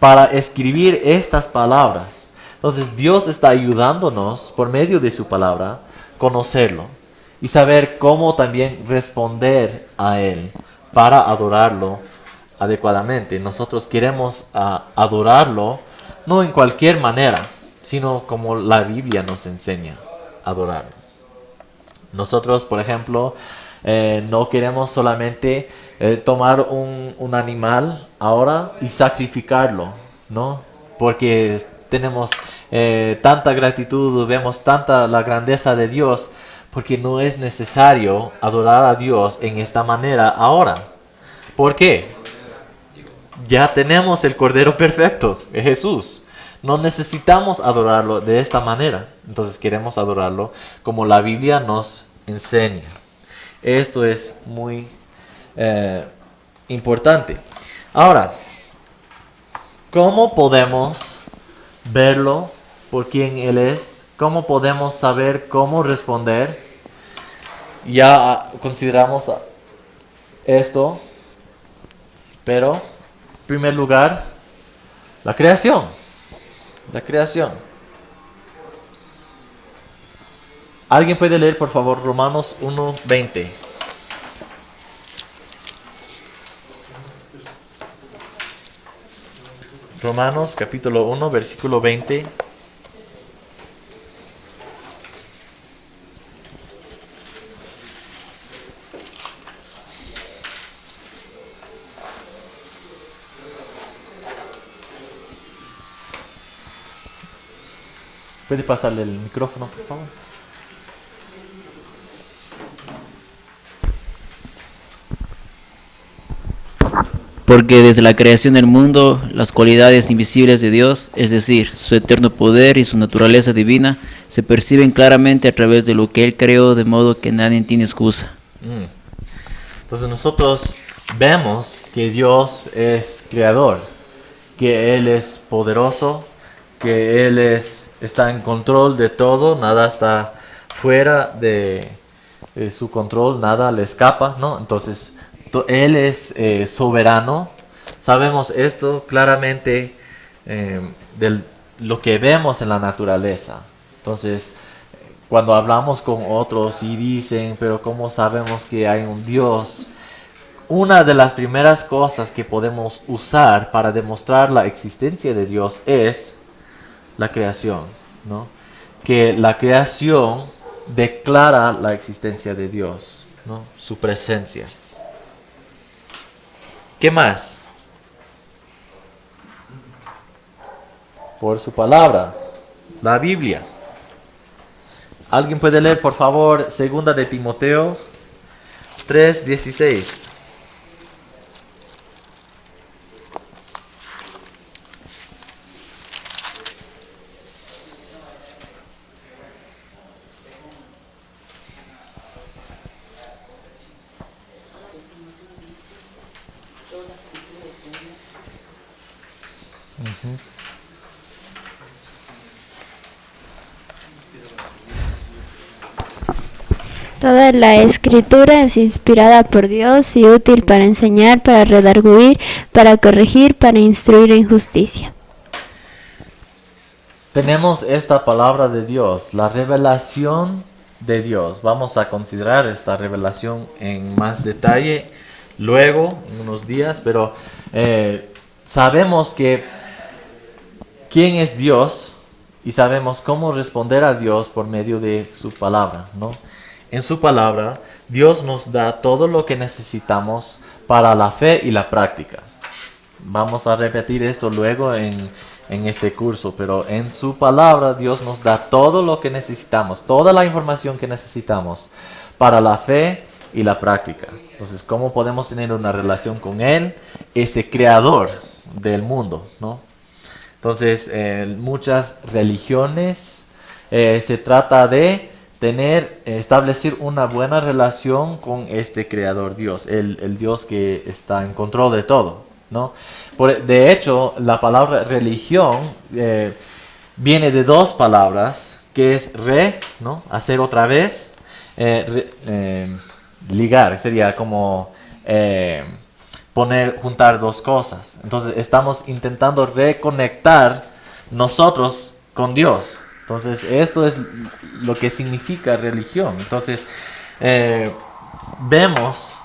Para escribir estas palabras. Entonces Dios está ayudándonos por medio de su palabra conocerlo y saber cómo también responder a Él para adorarlo adecuadamente. Nosotros queremos adorarlo no en cualquier manera, sino como la Biblia nos enseña a adorarlo. Nosotros, por ejemplo, no queremos solamente tomar un animal ahora y sacrificarlo, ¿no? Porque tenemos tanta gratitud, vemos tanta la grandeza de Dios, porque no es necesario adorar a Dios en esta manera ahora. ¿Por qué? Ya tenemos el Cordero Perfecto, es Jesús. No necesitamos adorarlo de esta manera. Entonces queremos adorarlo como la Biblia nos enseña. Esto es muy importante. Ahora, ¿cómo podemos verlo por quién Él es? ¿Cómo podemos saber cómo responder? Ya consideramos esto, pero en primer lugar, la creación. La creación. ¿Alguien puede leer, por favor, Romanos 1:20? Romanos capítulo 1, versículo 20. ¿Puede pasarle el micrófono, por favor? Porque desde la creación del mundo, las cualidades invisibles de Dios, es decir, su eterno poder y su naturaleza divina, se perciben claramente a través de lo que Él creó, de modo que nadie tiene excusa. Entonces nosotros vemos que Dios es creador, que Él es poderoso, que Él está en control de todo, nada está fuera de su control, nada le escapa, ¿no? Entonces Él es soberano. Sabemos esto claramente de lo que vemos en la naturaleza. Entonces, cuando hablamos con otros y dicen, pero ¿cómo sabemos que hay un Dios? una de las primeras cosas que podemos usar para demostrar la existencia de Dios es la creación, ¿no? Que la creación declara la existencia de Dios, ¿no? Su presencia. ¿Qué más? Por su palabra, la Biblia. ¿Alguien puede leer, por favor, 2 de Timoteo 3:16? Toda la escritura es inspirada por Dios y útil para enseñar, para redarguir, para corregir, para instruir en justicia. Tenemos esta palabra de Dios, la revelación de Dios. Vamos a considerar esta revelación en más detalle luego, en unos días, pero sabemos que quién es Dios y sabemos cómo responder a Dios por medio de su palabra, ¿no? En su palabra, Dios nos da todo lo que necesitamos para la fe y la práctica. Vamos a repetir esto luego en este curso, pero en su palabra Dios nos da todo lo que necesitamos, toda la información que necesitamos para la fe y la práctica. Entonces, ¿cómo podemos tener una relación con Él? Ese creador del mundo, ¿no? Entonces, muchas religiones se trata de establecer una buena relación con este creador Dios, el Dios que está en control de todo, ¿no? De hecho, la palabra religión viene de dos palabras, que es ¿no? Hacer otra vez, ligar, sería como juntar dos cosas. Entonces, estamos intentando reconectar nosotros con Dios. Entonces, esto es lo que significa religión. Entonces, vemos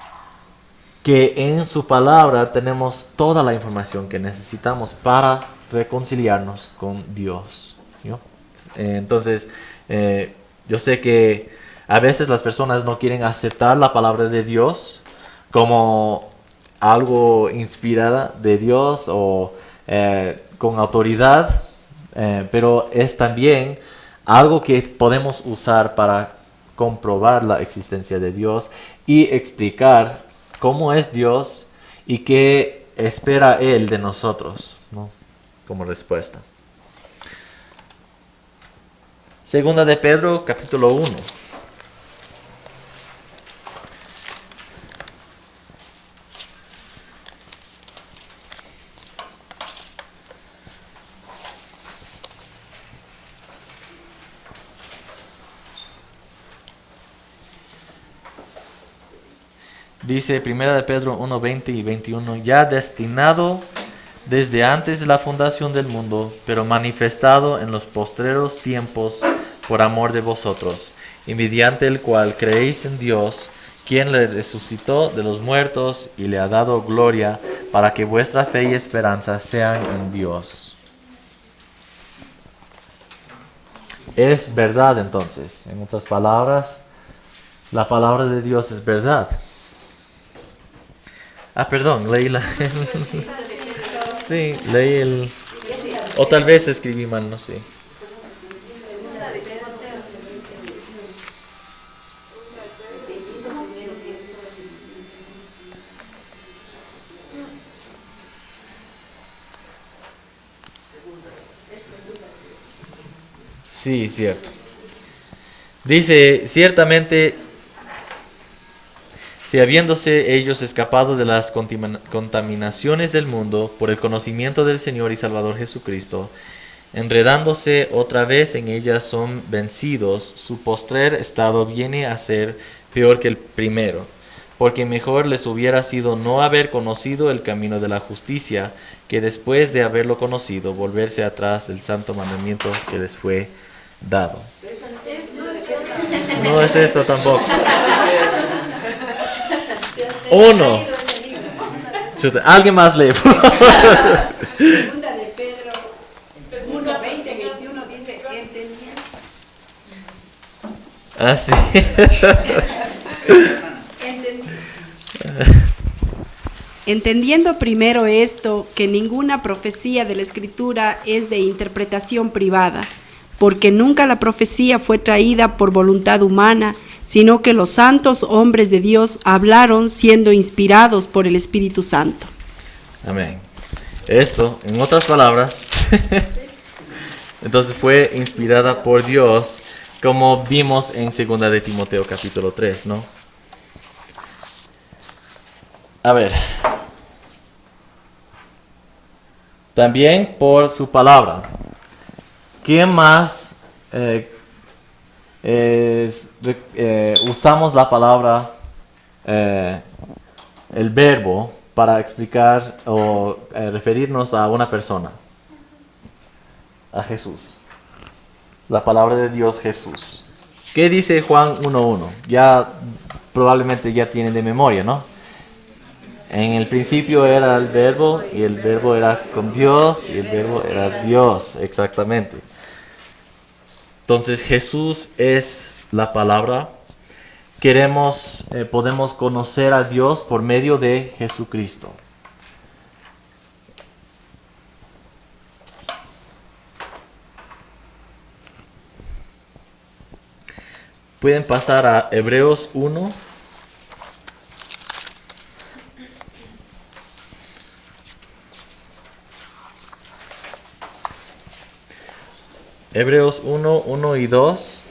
que en su palabra tenemos toda la información que necesitamos para reconciliarnos con Dios, ¿no? Entonces, yo sé que a veces las personas no quieren aceptar la palabra de Dios como algo inspirada de Dios o con autoridad. Pero es también algo que podemos usar para comprobar la existencia de Dios y explicar cómo es Dios y qué espera Él de nosotros, ¿no? Como respuesta. Segunda de Pedro, capítulo 1. Dice 1 de Pedro 1, 20 y 21, ya destinado desde antes de la fundación del mundo, pero manifestado en los postreros tiempos por amor de vosotros, y mediante el cual creéis en Dios, quien le resucitó de los muertos y le ha dado gloria, para que vuestra fe y esperanza sean en Dios. Es verdad entonces, en otras palabras, la palabra de Dios es verdad. Perdón, leí la... sí, leí el... O tal vez escribí mal, no sé. Sí, cierto. Dice, ciertamente... Si habiéndose ellos escapado de las contaminaciones del mundo por el conocimiento del Señor y Salvador Jesucristo, enredándose otra vez en ellas son vencidos, su postrer estado viene a ser peor que el primero, porque mejor les hubiera sido no haber conocido el camino de la justicia, que después de haberlo conocido, volverse atrás del santo mandamiento que les fue dado. No es esto tampoco. 1. Chuta, alguien más lee, por favor. Segunda de Pedro 1, 20, 21 dice, entendiendo. Ah, sí. Entendiendo primero esto, que ninguna profecía de la Escritura es de interpretación privada, porque nunca la profecía fue traída por voluntad humana, sino que los santos hombres de Dios hablaron siendo inspirados por el Espíritu Santo. Amén. Esto, en otras palabras, entonces fue inspirada por Dios, como vimos en 2 de Timoteo capítulo 3, ¿no? A ver. También por su palabra. ¿Quién más usamos la palabra, el verbo, para explicar o referirnos a una persona? A Jesús. La palabra de Dios, Jesús. ¿Qué dice Juan 1:1? Ya probablemente ya tienen de memoria, ¿no? En el principio era el verbo y el verbo era con Dios y el verbo era Dios, exactamente. Entonces Jesús es la palabra. Podemos conocer a Dios por medio de Jesucristo. Pueden pasar a Hebreos 1. Hebreos 1, 1 y 2.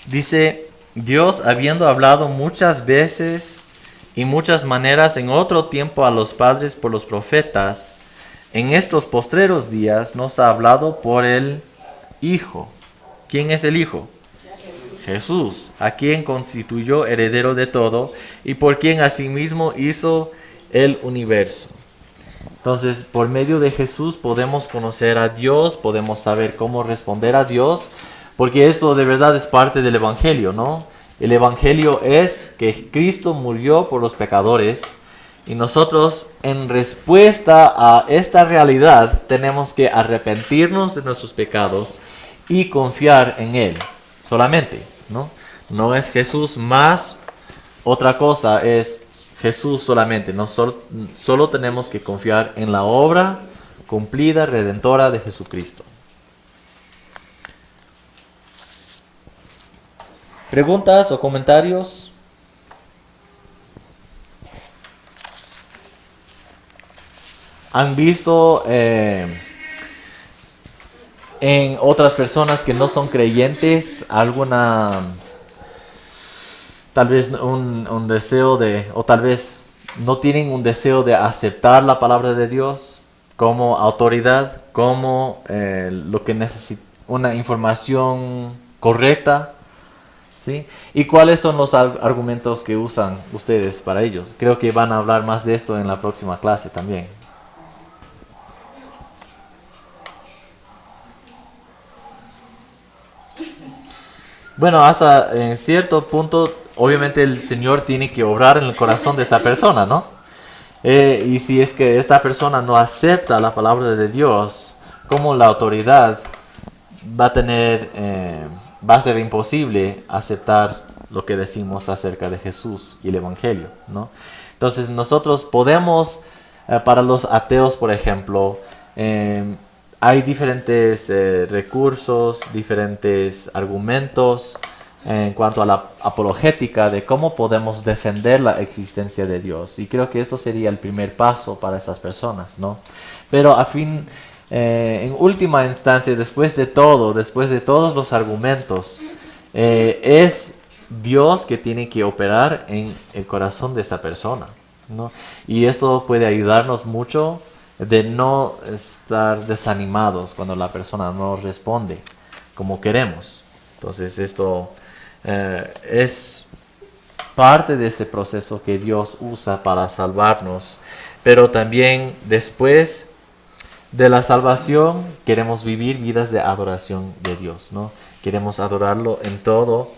Dice, Dios habiendo hablado muchas veces y muchas maneras en otro tiempo a los padres por los profetas, en estos postreros días nos ha hablado por el Hijo. ¿Quién es el Hijo? Jesús, a quien constituyó heredero de todo y por quien asimismo hizo el universo. Entonces, por medio de Jesús podemos conocer a Dios, podemos saber cómo responder a Dios, porque esto de verdad es parte del Evangelio, ¿no? El Evangelio es que Cristo murió por los pecadores y nosotros, en respuesta a esta realidad, tenemos que arrepentirnos de nuestros pecados y confiar en Él solamente, ¿no? No es Jesús más otra cosa, es Jesús solamente. Solo tenemos que confiar en la obra cumplida, redentora de Jesucristo. ¿Preguntas o comentarios? ¿Han visto en otras personas que no son creyentes alguna... tal vez un deseo de, o tal vez no tienen un deseo de aceptar la palabra de Dios como autoridad, como lo que necesita, una información correcta? ¿Sí? ¿Y cuáles son los argumentos que usan ustedes para ellos? Creo que van a hablar más de esto en la próxima clase también. Bueno, hasta en cierto punto, obviamente el Señor tiene que obrar en el corazón de esa persona, ¿no? Y si es que esta persona no acepta la palabra de Dios, como la autoridad va a ser imposible aceptar lo que decimos acerca de Jesús y el Evangelio, ¿no? Entonces nosotros podemos, para los ateos, por ejemplo, hay diferentes recursos, diferentes argumentos en cuanto a la apologética de cómo podemos defender la existencia de Dios. Y creo que eso sería el primer paso para esas personas, ¿no? Pero en última instancia, después de todos los argumentos, es Dios que tiene que operar en el corazón de esta persona, ¿no? Y esto puede ayudarnos mucho de no estar desanimados cuando la persona no responde como queremos. Entonces esto es parte de ese proceso que Dios usa para salvarnos, pero también después de la salvación queremos vivir vidas de adoración de Dios, ¿no? Queremos adorarlo en todo.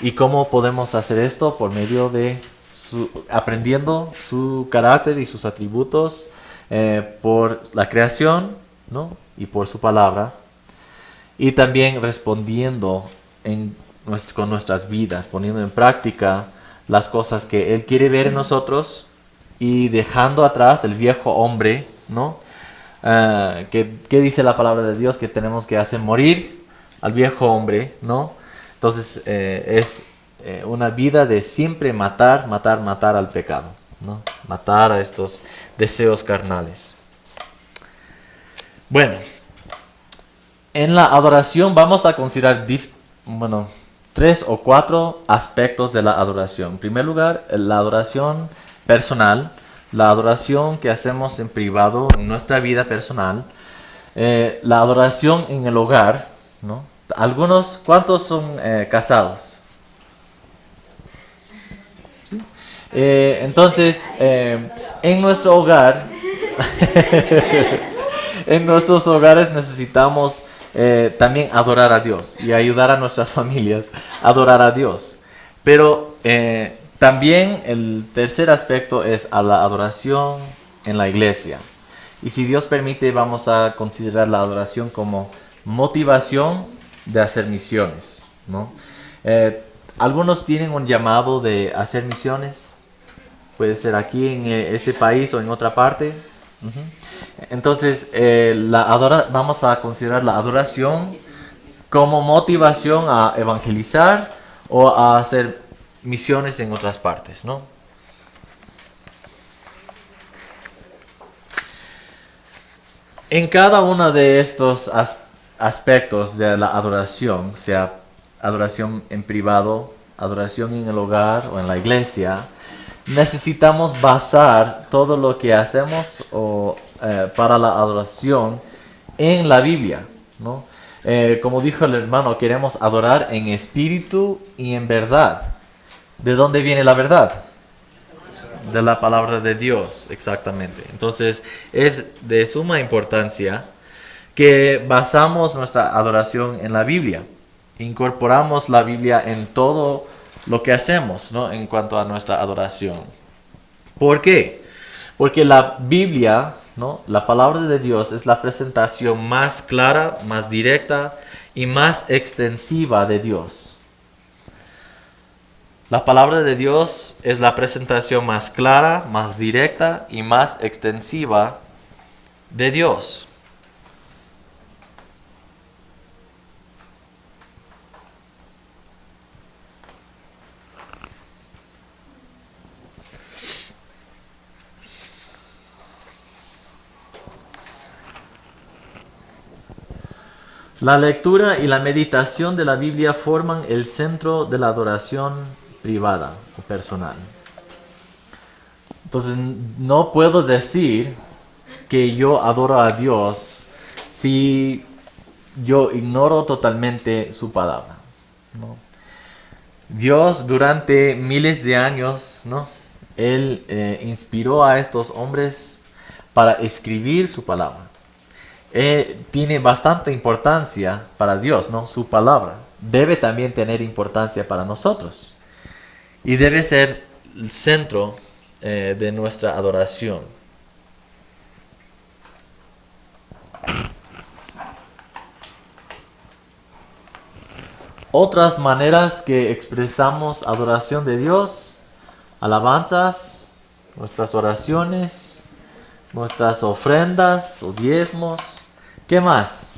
¿Y cómo podemos hacer esto? Por medio de aprendiendo su carácter y sus atributos por la creación, ¿no? Y por su palabra. Y también respondiendo con nuestras vidas, poniendo en práctica las cosas que Él quiere ver en nosotros y dejando atrás el viejo hombre, ¿no? ¿Qué dice la palabra de Dios? Que tenemos que hacer morir al viejo hombre, ¿no? Entonces es una vida de siempre matar al pecado, ¿no? Matar a estos deseos carnales. Bueno, en la adoración vamos a considerar 3 o 4 aspectos de la adoración. En primer lugar, la adoración personal, la adoración que hacemos en privado, en nuestra vida personal, la adoración en el hogar, ¿no? ¿Cuántos son casados? ¿Sí? Entonces, en nuestro hogar, en nuestros hogares necesitamos también adorar a Dios y ayudar a nuestras familias a adorar a Dios. Pero también el tercer aspecto es a la adoración en la iglesia. Y si Dios permite, vamos a considerar la adoración como motivación de hacer misiones, ¿no? Algunos tienen un llamado de hacer misiones. Puede ser aquí en este país o en otra parte. Entonces, vamos a considerar la adoración como motivación a evangelizar o a hacer misiones en otras partes, ¿no? En cada uno de estos aspectos de la adoración, sea adoración en privado, adoración en el hogar o en la iglesia, necesitamos basar todo lo que hacemos para la adoración en la Biblia, ¿no? Como dijo el hermano, queremos adorar en espíritu y en verdad. ¿De dónde viene la verdad? De la palabra de Dios, exactamente. Entonces es de suma importancia que basamos nuestra adoración en la Biblia. Incorporamos la Biblia en todo lo que hacemos, ¿no? En cuanto a nuestra adoración. ¿Por qué? Porque la Biblia, ¿no? La palabra de Dios es la presentación más clara, más directa y más extensiva de Dios. La palabra de Dios es la presentación más clara, más directa y más extensiva de Dios. La lectura y la meditación de la Biblia forman el centro de la adoración privada o personal. Entonces, no puedo decir que yo adoro a Dios si yo ignoro totalmente su palabra, ¿no? Dios durante miles de años, ¿no? Él inspiró a estos hombres para escribir su palabra. Tiene bastante importancia para Dios, ¿no? Su palabra debe también tener importancia para nosotros y debe ser el centro de nuestra adoración. Otras maneras que expresamos adoración de Dios: alabanzas, nuestras oraciones, nuestras ofrendas o diezmos. ¿Qué más?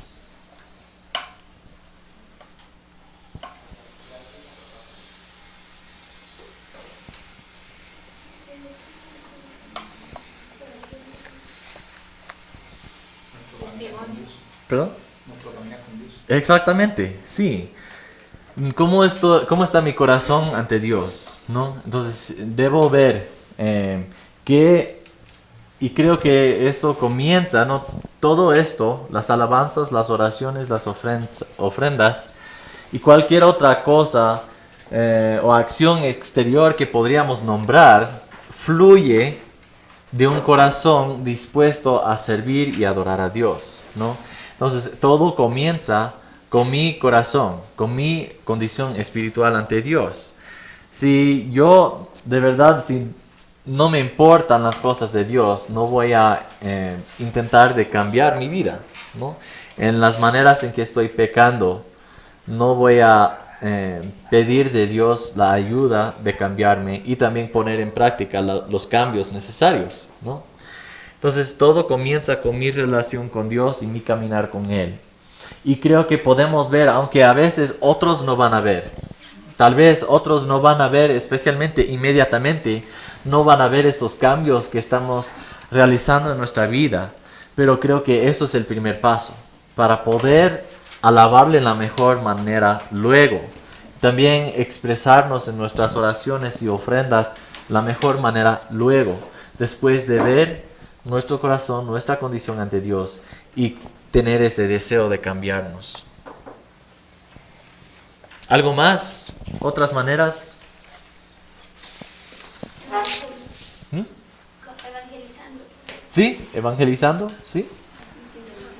¿Perdón? Nuestro caminar con Dios. Exactamente, sí. ¿Cómo está mi corazón ante Dios, ¿no? Entonces debo ver y creo que esto comienza, ¿no? Todo esto, las alabanzas, las oraciones, las ofrendas y cualquier otra cosa o acción exterior que podríamos nombrar, fluye de un corazón dispuesto a servir y adorar a Dios, ¿no? Entonces todo comienza con mi corazón, con mi condición espiritual ante Dios. Si yo, de verdad, si no me importan las cosas de Dios, no voy a intentar de cambiar mi vida, ¿no? En las maneras en que estoy pecando, no voy a pedir de Dios la ayuda de cambiarme y también poner en práctica los cambios necesarios, ¿no? Entonces todo comienza con mi relación con Dios y mi caminar con Él. Y creo que podemos ver, aunque a veces otros no van a ver, tal vez otros no van a ver, especialmente inmediatamente, no van a ver estos cambios que estamos realizando en nuestra vida, pero creo que eso es el primer paso para poder alabarle de la mejor manera luego. También expresarnos en nuestras oraciones y ofrendas la mejor manera luego, después de ver nuestro corazón, nuestra condición ante Dios y tener ese deseo de cambiarnos. ¿Algo más? ¿Otras maneras? Evangelizando. ¿Sí? ¿Evangelizando? ¿Sí?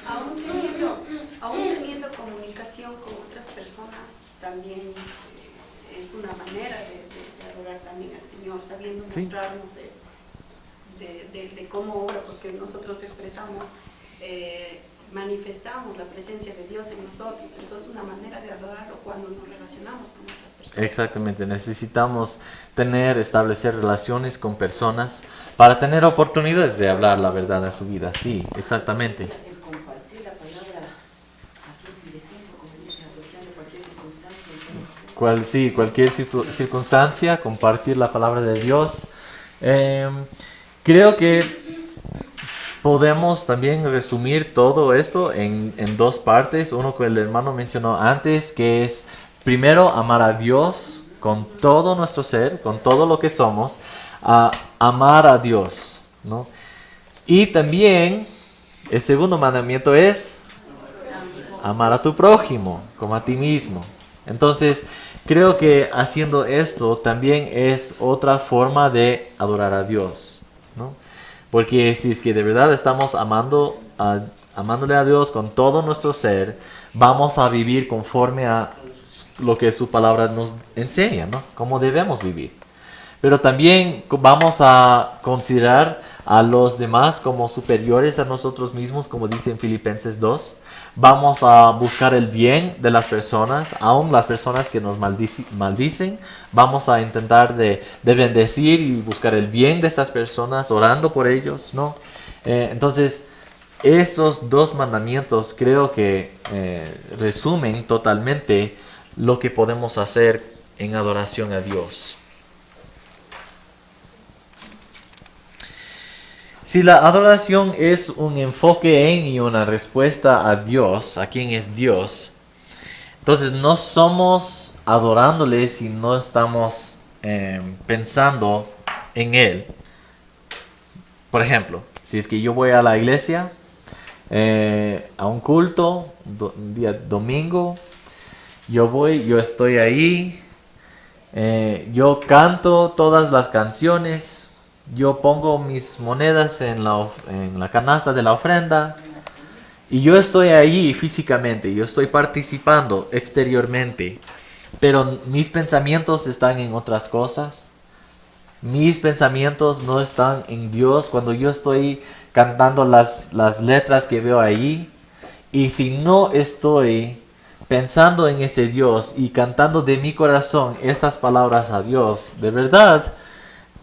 Aún teniendo comunicación con otras personas, también es una manera de adorar también al Señor, sabiendo Sí. mostrarnos de cómo obra, porque nosotros expresamos, manifestamos la presencia de Dios en nosotros. Entonces, una manera de adorarlo cuando nos relacionamos con otras personas. Exactamente, necesitamos establecer relaciones con personas para tener oportunidades de hablar la verdad a su vida. Sí, exactamente. El compartir la palabra a tiempo y destiempo, como dice, aprovechando cualquier circunstancia. Sí, cualquier circunstancia, compartir la palabra de Dios. Creo que podemos también resumir todo esto en dos partes. Uno que el hermano mencionó antes, que es primero amar a Dios con todo nuestro ser, con todo lo que somos, amar a Dios, ¿no? Y también el segundo mandamiento es amar a tu prójimo como a ti mismo. Entonces, creo que haciendo esto también es otra forma de adorar a Dios, ¿no? Porque si es que de verdad estamos amándole a Dios con todo nuestro ser, vamos a vivir conforme a lo que su palabra nos enseña, ¿no? Cómo debemos vivir. Pero también vamos a considerar a los demás como superiores a nosotros mismos, como dice en Filipenses 2. Vamos a buscar el bien de las personas, aun las personas que nos maldicen. Vamos a intentar de bendecir y buscar el bien de estas personas, orando por ellos, ¿no? Entonces, estos dos mandamientos creo que resumen totalmente lo que podemos hacer en adoración a Dios. Si la adoración es un enfoque en y una respuesta a Dios, a quien es Dios, entonces no somos adorándole si no estamos pensando en Él. Por ejemplo, si es que yo voy a la iglesia, a un culto, un día domingo, yo estoy ahí, yo canto todas las canciones, yo pongo mis monedas en la canasta de la ofrenda y yo estoy ahí físicamente, yo estoy participando exteriormente, pero mis pensamientos están en otras cosas. Mis pensamientos no están en Dios cuando yo estoy cantando las letras que veo ahí. Y si no estoy pensando en ese Dios y cantando de mi corazón estas palabras a Dios, de verdad,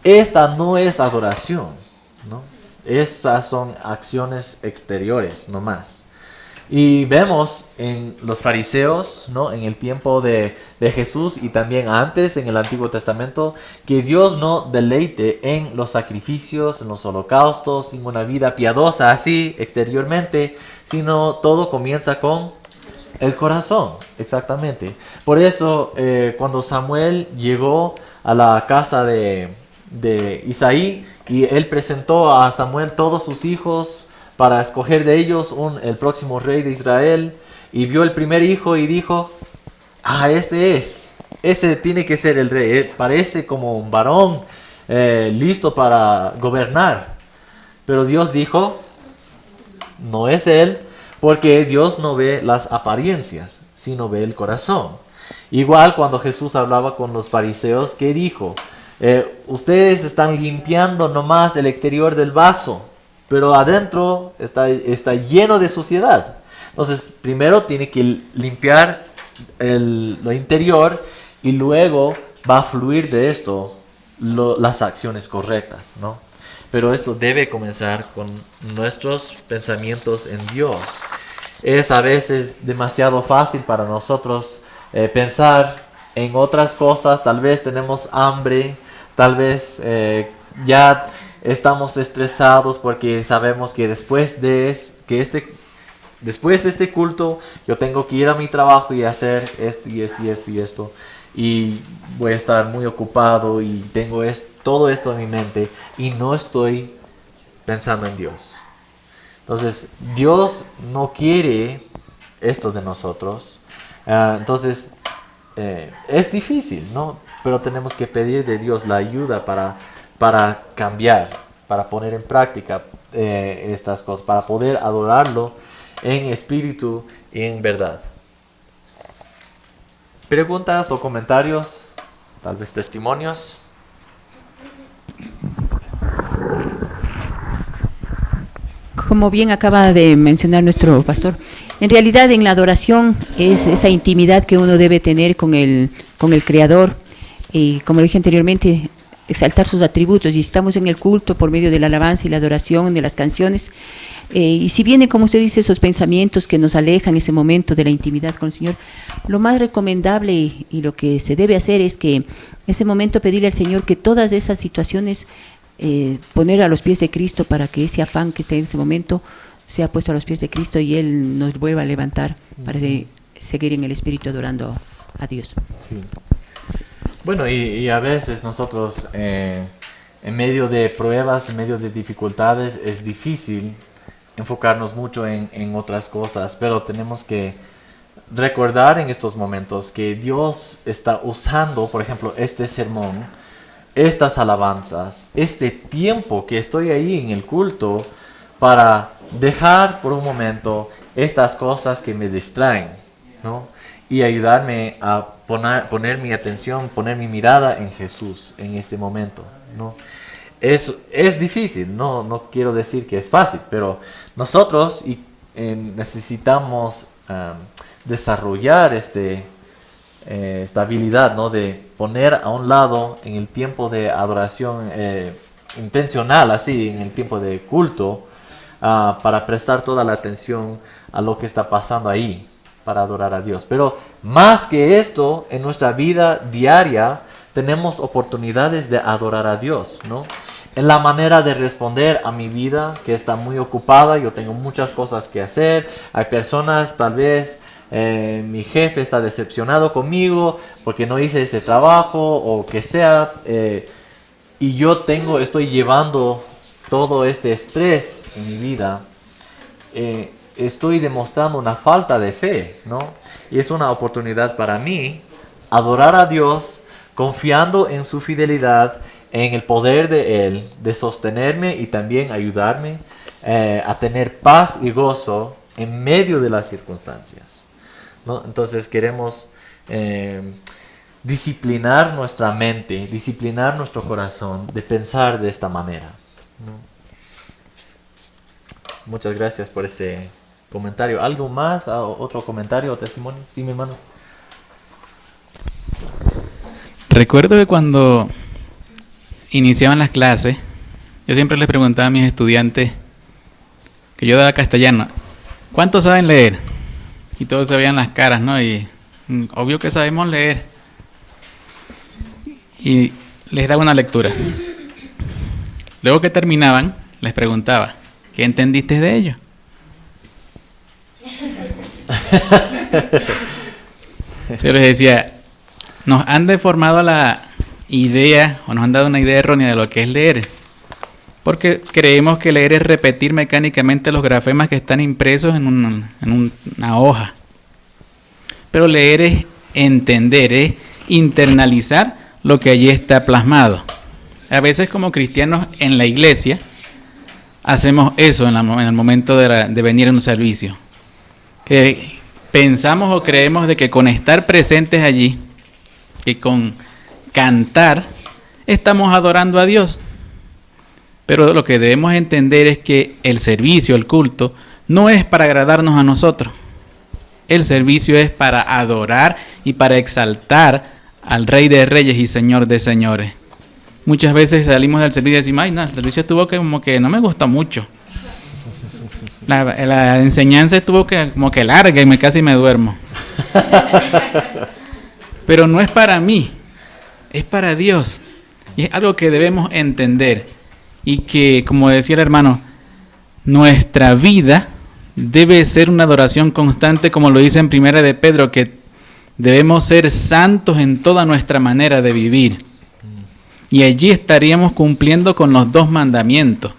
esta no es adoración, ¿no? Estas son acciones exteriores nomás. Y vemos en los fariseos, ¿no? En el tiempo de Jesús y también antes en el Antiguo Testamento, que Dios no deleite en los sacrificios, en los holocaustos, en una vida piadosa así exteriormente, sino todo comienza con el corazón, exactamente. Por eso cuando Samuel llegó a la casa de Isaí y él presentó a Samuel todos sus hijos para escoger de ellos el próximo rey de Israel, y vio el primer hijo y dijo: este tiene que ser el rey, parece como un varón listo para gobernar. Pero Dios dijo: no es él, porque Dios no ve las apariencias, sino ve el corazón. Igual cuando Jesús hablaba con los fariseos, ¿qué dijo? Ustedes están limpiando nomás el exterior del vaso, pero adentro está lleno de suciedad. Entonces, primero tiene que limpiar lo interior y luego va a fluir de esto las acciones correctas, ¿no? Pero esto debe comenzar con nuestros pensamientos en Dios. Es a veces demasiado fácil para nosotros pensar en otras cosas. Tal vez tenemos hambre, tal vez ya estamos estresados porque sabemos que después de este culto yo tengo que ir a mi trabajo y hacer esto y esto y esto y esto. Y voy a estar muy ocupado y tengo todo esto en mi mente y no estoy pensando en Dios. Entonces, Dios no quiere esto de nosotros. Entonces, es difícil, ¿no? Pero tenemos que pedir de Dios la ayuda para cambiar, para poner en práctica estas cosas, para poder adorarlo en espíritu y en verdad. ¿Preguntas o comentarios? Tal vez testimonios. Como bien acaba de mencionar nuestro pastor, en realidad en la adoración es esa intimidad que uno debe tener con el Creador, y como dije anteriormente, exaltar sus atributos. Y estamos en el culto por medio de la alabanza y la adoración, de las canciones, y si vienen, como usted dice, esos pensamientos que nos alejan ese momento de la intimidad con el Señor, lo más recomendable y lo que se debe hacer es que ese momento pedirle al Señor que todas esas situaciones poner a los pies de Cristo, para que ese afán que esté en ese momento sea puesto a los pies de Cristo y Él nos vuelva a levantar para seguir en el Espíritu adorando a Dios. Sí. Bueno, y a veces nosotros en medio de pruebas, en medio de dificultades, es difícil enfocarnos mucho en otras cosas, pero tenemos que recordar en estos momentos que Dios está usando, por ejemplo, este sermón, estas alabanzas, este tiempo que estoy ahí en el culto, para dejar por un momento estas cosas que me distraen, ¿no? Y ayudarme a poner mi atención, poner mi mirada en Jesús en este momento, ¿no? Es difícil, no quiero decir que es fácil, pero nosotros necesitamos desarrollar esta habilidad, ¿no? De poner a un lado en el tiempo de adoración intencional, así, en el tiempo de culto, para prestar toda la atención a lo que está pasando ahí, para adorar a Dios. Pero más que esto, en nuestra vida diaria tenemos oportunidades de adorar a Dios, ¿no? En la manera de responder a mi vida, que está muy ocupada, yo tengo muchas cosas que hacer, hay personas, tal vez mi jefe está decepcionado conmigo porque no hice ese trabajo o que sea, y yo estoy llevando todo este estrés en mi vida, estoy demostrando una falta de fe, ¿no? Y es una oportunidad para mí adorar a Dios confiando en su fidelidad, en el poder de Él, de sostenerme y también ayudarme a tener paz y gozo en medio de las circunstancias, ¿no? Entonces queremos disciplinar nuestra mente, disciplinar nuestro corazón de pensar de esta manera, ¿no? Muchas gracias por este comentario. ¿Algo más? ¿Otro comentario o testimonio? Sí, mi hermano. Recuerdo que cuando iniciaban las clases, yo siempre les preguntaba a mis estudiantes, que yo daba castellano, ¿cuántos saben leer? Y todos se veían las caras, ¿no? Y obvio que sabemos leer. Y les daba una lectura. Luego que terminaban, les preguntaba, ¿qué entendiste de ello? Yo les decía, nos han deformado la idea, o nos han dado una idea errónea de lo que es leer, porque creemos que leer es repetir mecánicamente los grafemas que están impresos en una hoja. Pero leer es entender, es internalizar lo que allí está plasmado. A veces como cristianos en la iglesia hacemos eso en el momento de venir a un servicio, que pensamos o creemos de que con estar presentes allí, que con cantar, estamos adorando a Dios. Pero lo que debemos entender es que el servicio, el culto, no es para agradarnos a nosotros. El servicio es para adorar y para exaltar al Rey de Reyes y Señor de Señores. Muchas veces salimos del servicio y decimos, ay, no, el servicio estuvo como que no me gustó mucho. La enseñanza estuvo como que larga y casi me duermo. Pero no es para mí, es para Dios. Y es algo que debemos entender. Y que, como decía el hermano, nuestra vida debe ser una adoración constante, como lo dice en Primera de Pedro, que debemos ser santos en toda nuestra manera de vivir. Y allí estaríamos cumpliendo con los 2 mandamientos.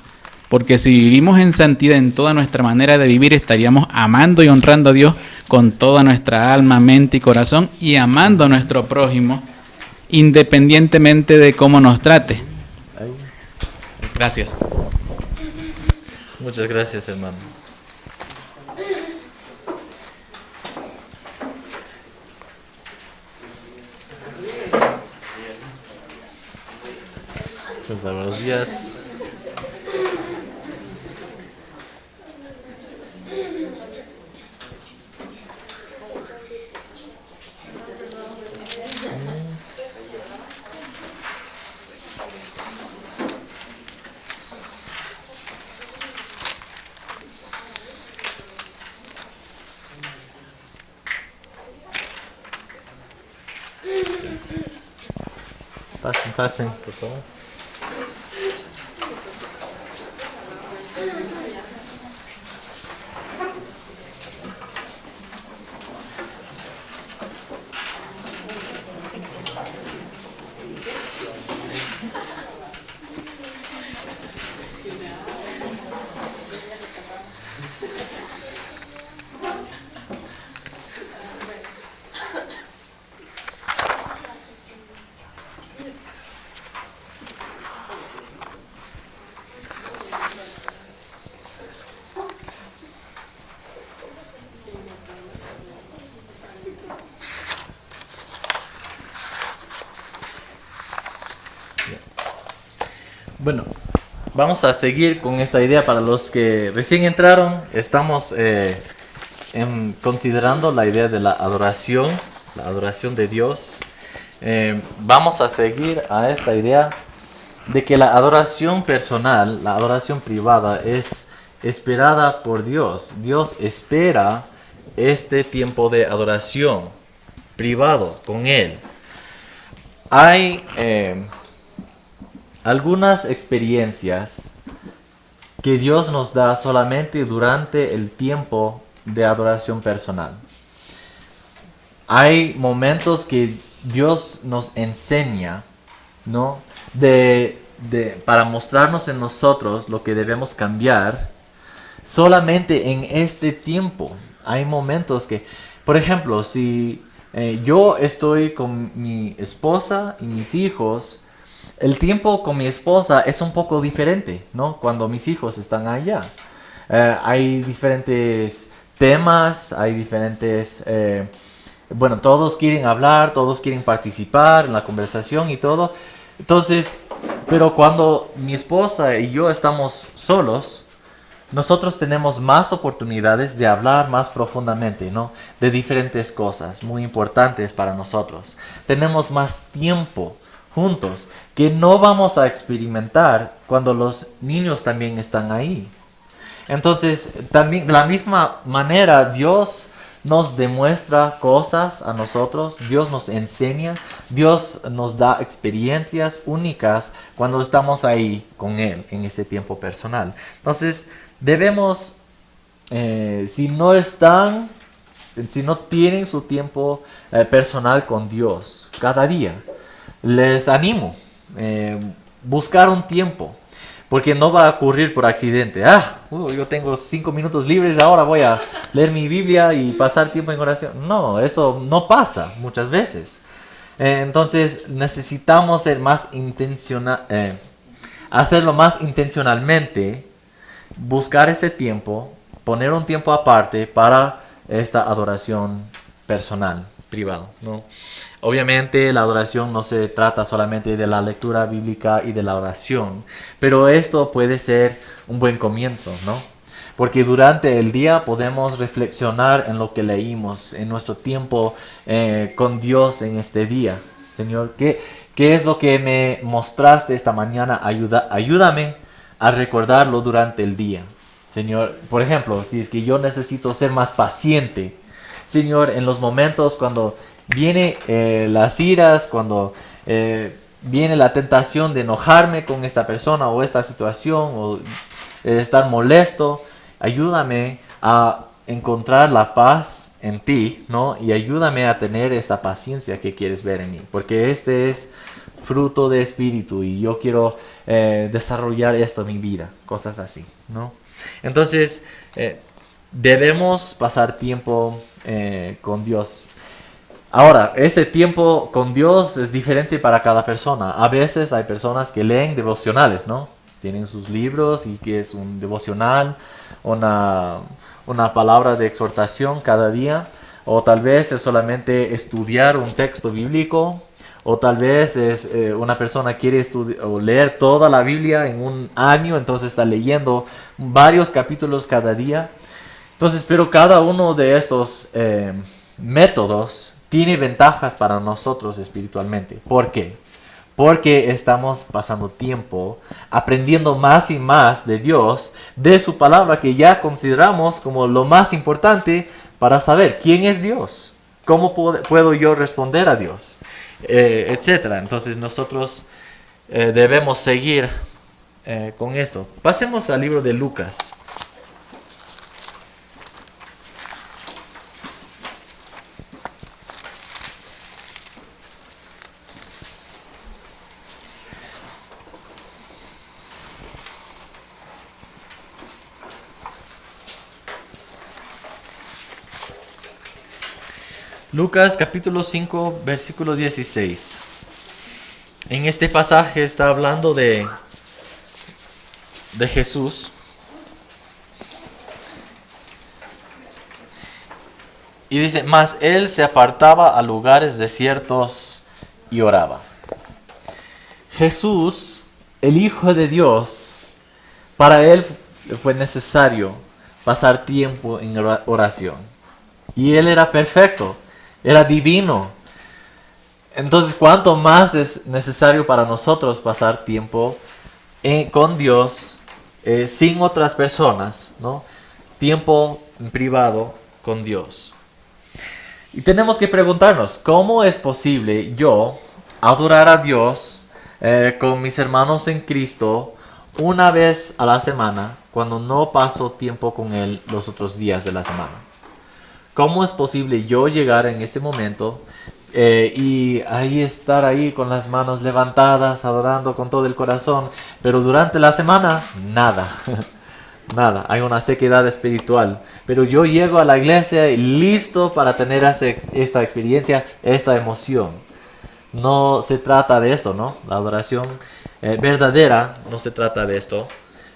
Porque si vivimos en santidad en toda nuestra manera de vivir, estaríamos amando y honrando a Dios con toda nuestra alma, mente y corazón, y amando a nuestro prójimo, independientemente de cómo nos trate. Gracias. Muchas gracias, hermano. Pues buenos días. Pasen, por favor. Bueno, vamos a seguir con esta idea para los que recién entraron. Estamos considerando la idea de la adoración de Dios. Vamos a seguir a esta idea de que la adoración personal, la adoración privada es esperada por Dios. Dios espera este tiempo de adoración privado con Él. Hay algunas experiencias que Dios nos da solamente durante el tiempo de adoración personal. Hay momentos que Dios nos enseña, ¿no? Para mostrarnos en nosotros lo que debemos cambiar solamente en este tiempo. Hay momentos que, por ejemplo, si yo estoy con mi esposa y mis hijos, el tiempo con mi esposa es un poco diferente, ¿no? Cuando mis hijos están allá. Hay diferentes temas, hay diferentes... todos quieren hablar, todos quieren participar en la conversación y todo. Entonces, pero cuando mi esposa y yo estamos solos, nosotros tenemos más oportunidades de hablar más profundamente, ¿no? De diferentes cosas muy importantes para nosotros. Tenemos más tiempo juntos que no vamos a experimentar cuando los niños también están ahí. Entonces, también de la misma manera, Dios nos demuestra cosas a nosotros, Dios nos enseña, Dios nos da experiencias únicas cuando estamos ahí con Él en ese tiempo personal. Entonces, debemos, si no tienen su tiempo personal con Dios cada día, les animo buscar un tiempo, porque no va a ocurrir por accidente. Yo tengo 5 minutos libres, ahora voy a leer mi Biblia y pasar tiempo en oración. No, eso no pasa muchas veces. Entonces necesitamos ser más hacerlo más intencionalmente, buscar ese tiempo, poner un tiempo aparte para esta adoración personal, privado, ¿no? Obviamente la adoración no se trata solamente de la lectura bíblica y de la oración, pero esto puede ser un buen comienzo, ¿no? Porque durante el día podemos reflexionar en lo que leímos, en nuestro tiempo con Dios en este día. Señor, ¿qué es lo que me mostraste esta mañana? Ayúdame a recordarlo durante el día. Señor, por ejemplo, si es que yo necesito ser más paciente, Señor, en los momentos cuando viene las iras, cuando viene la tentación de enojarme con esta persona o esta situación, o estar molesto, ayúdame a encontrar la paz en ti, ¿no? Y ayúdame a tener esta paciencia que quieres ver en mí, porque este es fruto de espíritu y yo quiero desarrollar esto en mi vida, cosas así, ¿no? Entonces, debemos pasar tiempo con Dios. Ahora, ese tiempo con Dios es diferente para cada persona. A veces hay personas que leen devocionales, ¿no? Tienen sus libros y que es un devocional, una palabra de exhortación cada día. O tal vez es solamente estudiar un texto bíblico. O tal vez es una persona quiere o leer toda la Biblia en un año, entonces está leyendo varios capítulos cada día. Entonces, pero cada uno de estos métodos tiene ventajas para nosotros espiritualmente. ¿Por qué? Porque estamos pasando tiempo aprendiendo más y más de Dios, de su palabra que ya consideramos como lo más importante para saber quién es Dios, cómo puedo yo responder a Dios, etcétera. Entonces nosotros debemos seguir con esto. Pasemos al libro de Lucas. Lucas capítulo 5, versículo 16. En este pasaje está hablando de Jesús. Y dice, mas él se apartaba a lugares desiertos y oraba. Jesús, el Hijo de Dios, para él fue necesario pasar tiempo en oración. Y él era perfecto. Era divino. Entonces, ¿cuánto más es necesario para nosotros pasar tiempo con Dios, sin otras personas, ¿no? Tiempo en privado con Dios. Y tenemos que preguntarnos, ¿cómo es posible yo adorar a Dios con mis hermanos en Cristo una vez a la semana cuando no paso tiempo con Él los otros días de la semana? ¿Cómo es posible yo llegar en ese momento y estar ahí con las manos levantadas, adorando con todo el corazón, pero durante la semana, nada, nada, hay una sequedad espiritual? Pero yo llego a la iglesia y listo para tener esta experiencia, esta emoción. No se trata de esto, ¿no? La adoración verdadera no se trata de esto,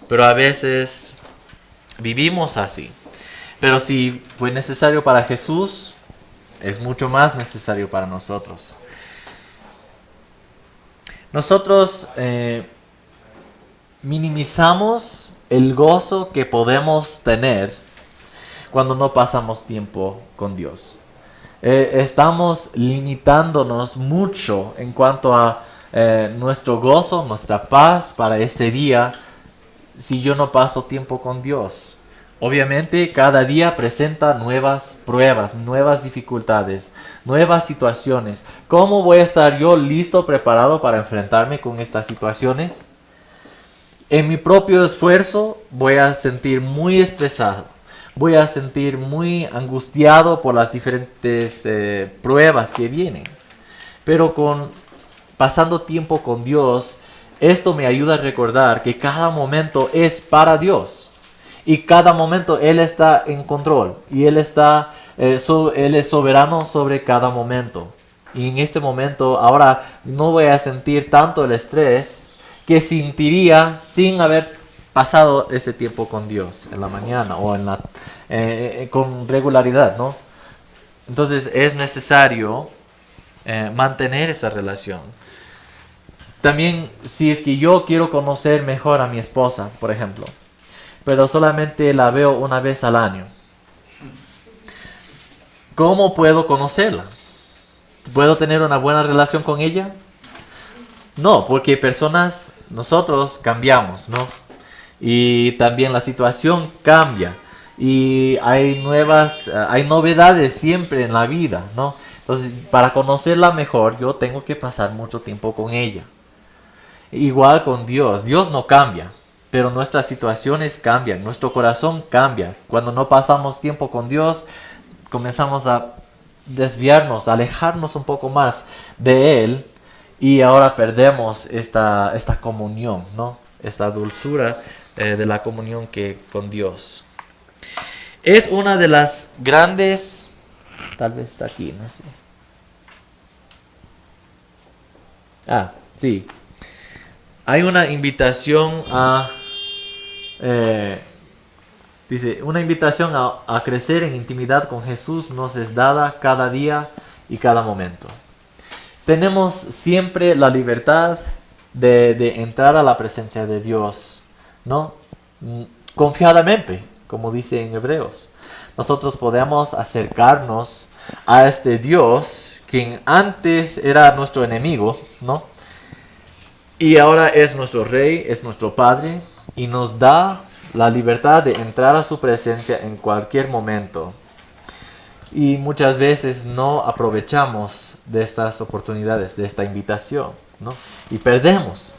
pero a veces vivimos así. Pero si fue necesario para Jesús, es mucho más necesario para nosotros. Nosotros minimizamos el gozo que podemos tener cuando no pasamos tiempo con Dios. Estamos limitándonos mucho en cuanto a nuestro gozo, nuestra paz para este día, si yo no paso tiempo con Dios. Obviamente cada día presenta nuevas pruebas, nuevas dificultades, nuevas situaciones. ¿Cómo voy a estar yo listo, preparado para enfrentarme con estas situaciones? En mi propio esfuerzo voy a sentir muy estresado, voy a sentir muy angustiado por las diferentes pruebas que vienen. Pero pasando tiempo con Dios, esto me ayuda a recordar que cada momento es para Dios. Y cada momento Él está en control. Y Él es soberano sobre cada momento. Y en este momento ahora no voy a sentir tanto el estrés que sentiría sin haber pasado ese tiempo con Dios en la mañana o con regularidad, ¿no? Entonces es necesario mantener esa relación. También si es que yo quiero conocer mejor a mi esposa, por ejemplo, pero solamente la veo una vez al año, ¿cómo puedo conocerla? ¿Puedo tener una buena relación con ella? No, porque nosotros cambiamos, ¿no? Y también la situación cambia. Y hay novedades siempre en la vida, ¿no? Entonces, para conocerla mejor, yo tengo que pasar mucho tiempo con ella. Igual con Dios. Dios no cambia, pero nuestras situaciones cambian, nuestro corazón cambia. Cuando no pasamos tiempo con Dios, comenzamos a desviarnos, a alejarnos un poco más de Él, y ahora perdemos esta comunión, ¿no? Esta dulzura de la comunión con Dios. Es una de las grandes, tal vez está aquí, no sé. Sí. Hay una invitación dice, una invitación a crecer en intimidad con Jesús nos es dada cada día y cada momento. Tenemos siempre la libertad de entrar a la presencia de Dios, ¿no? Confiadamente, como dice en Hebreos. Nosotros podemos acercarnos a este Dios, quien antes era nuestro enemigo, ¿no? Y ahora es nuestro Rey, es nuestro Padre, y nos da la libertad de entrar a su presencia en cualquier momento. Y muchas veces no aprovechamos de estas oportunidades, de esta invitación, ¿no? Y perdemos.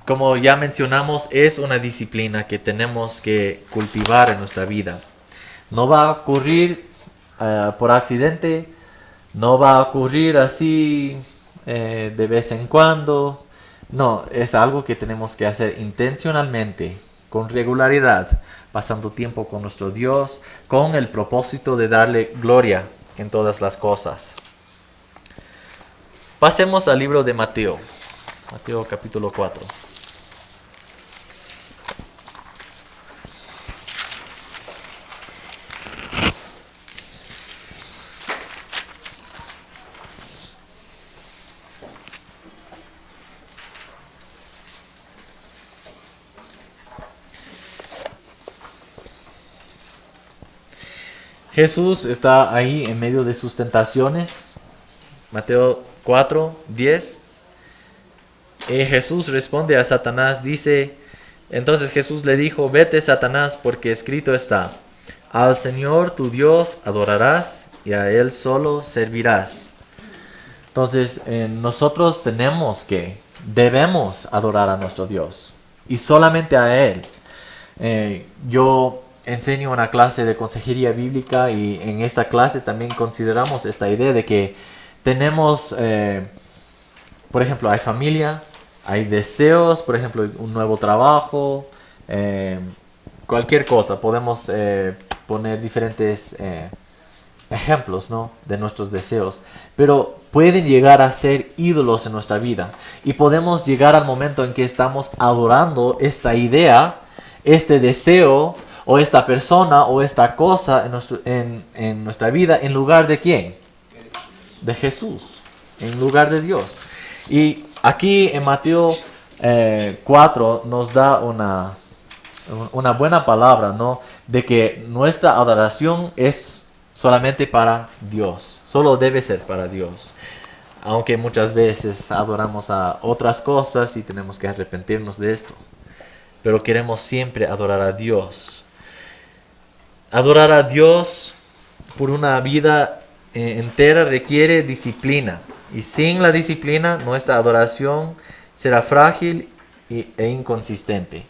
Como ya mencionamos, es una disciplina que tenemos que cultivar en nuestra vida. No va a ocurrir por accidente, no va a ocurrir así de vez en cuando. No, es algo que tenemos que hacer intencionalmente, con regularidad, pasando tiempo con nuestro Dios, con el propósito de darle gloria en todas las cosas. Pasemos al libro de Mateo. Mateo capítulo 4. Jesús está ahí en medio de sus tentaciones. Mateo 4, 10. Y Jesús responde a Satanás, dice, entonces Jesús le dijo, vete Satanás, porque escrito está, al Señor tu Dios adorarás y a Él solo servirás. Entonces nosotros debemos adorar a nuestro Dios y solamente a Él. Yo enseño una clase de consejería bíblica y en esta clase también consideramos esta idea de que tenemos, por ejemplo, hay familia, hay deseos, por ejemplo, un nuevo trabajo, cualquier cosa. Podemos poner diferentes ejemplos, ¿no?, de nuestros deseos, pero pueden llegar a ser ídolos en nuestra vida y podemos llegar al momento en que estamos adorando esta idea, este deseo, o esta persona o esta cosa en nuestra vida en lugar de ¿quién? De Jesús, en lugar de Dios. Y aquí en Mateo 4 nos da una buena palabra, ¿no?, de que nuestra adoración es solamente para Dios, solo debe ser para Dios. Aunque muchas veces adoramos a otras cosas y tenemos que arrepentirnos de esto, pero queremos siempre adorar a Dios. Adorar a Dios por una vida entera requiere disciplina. Y sin la disciplina, nuestra adoración será frágil e inconsistente.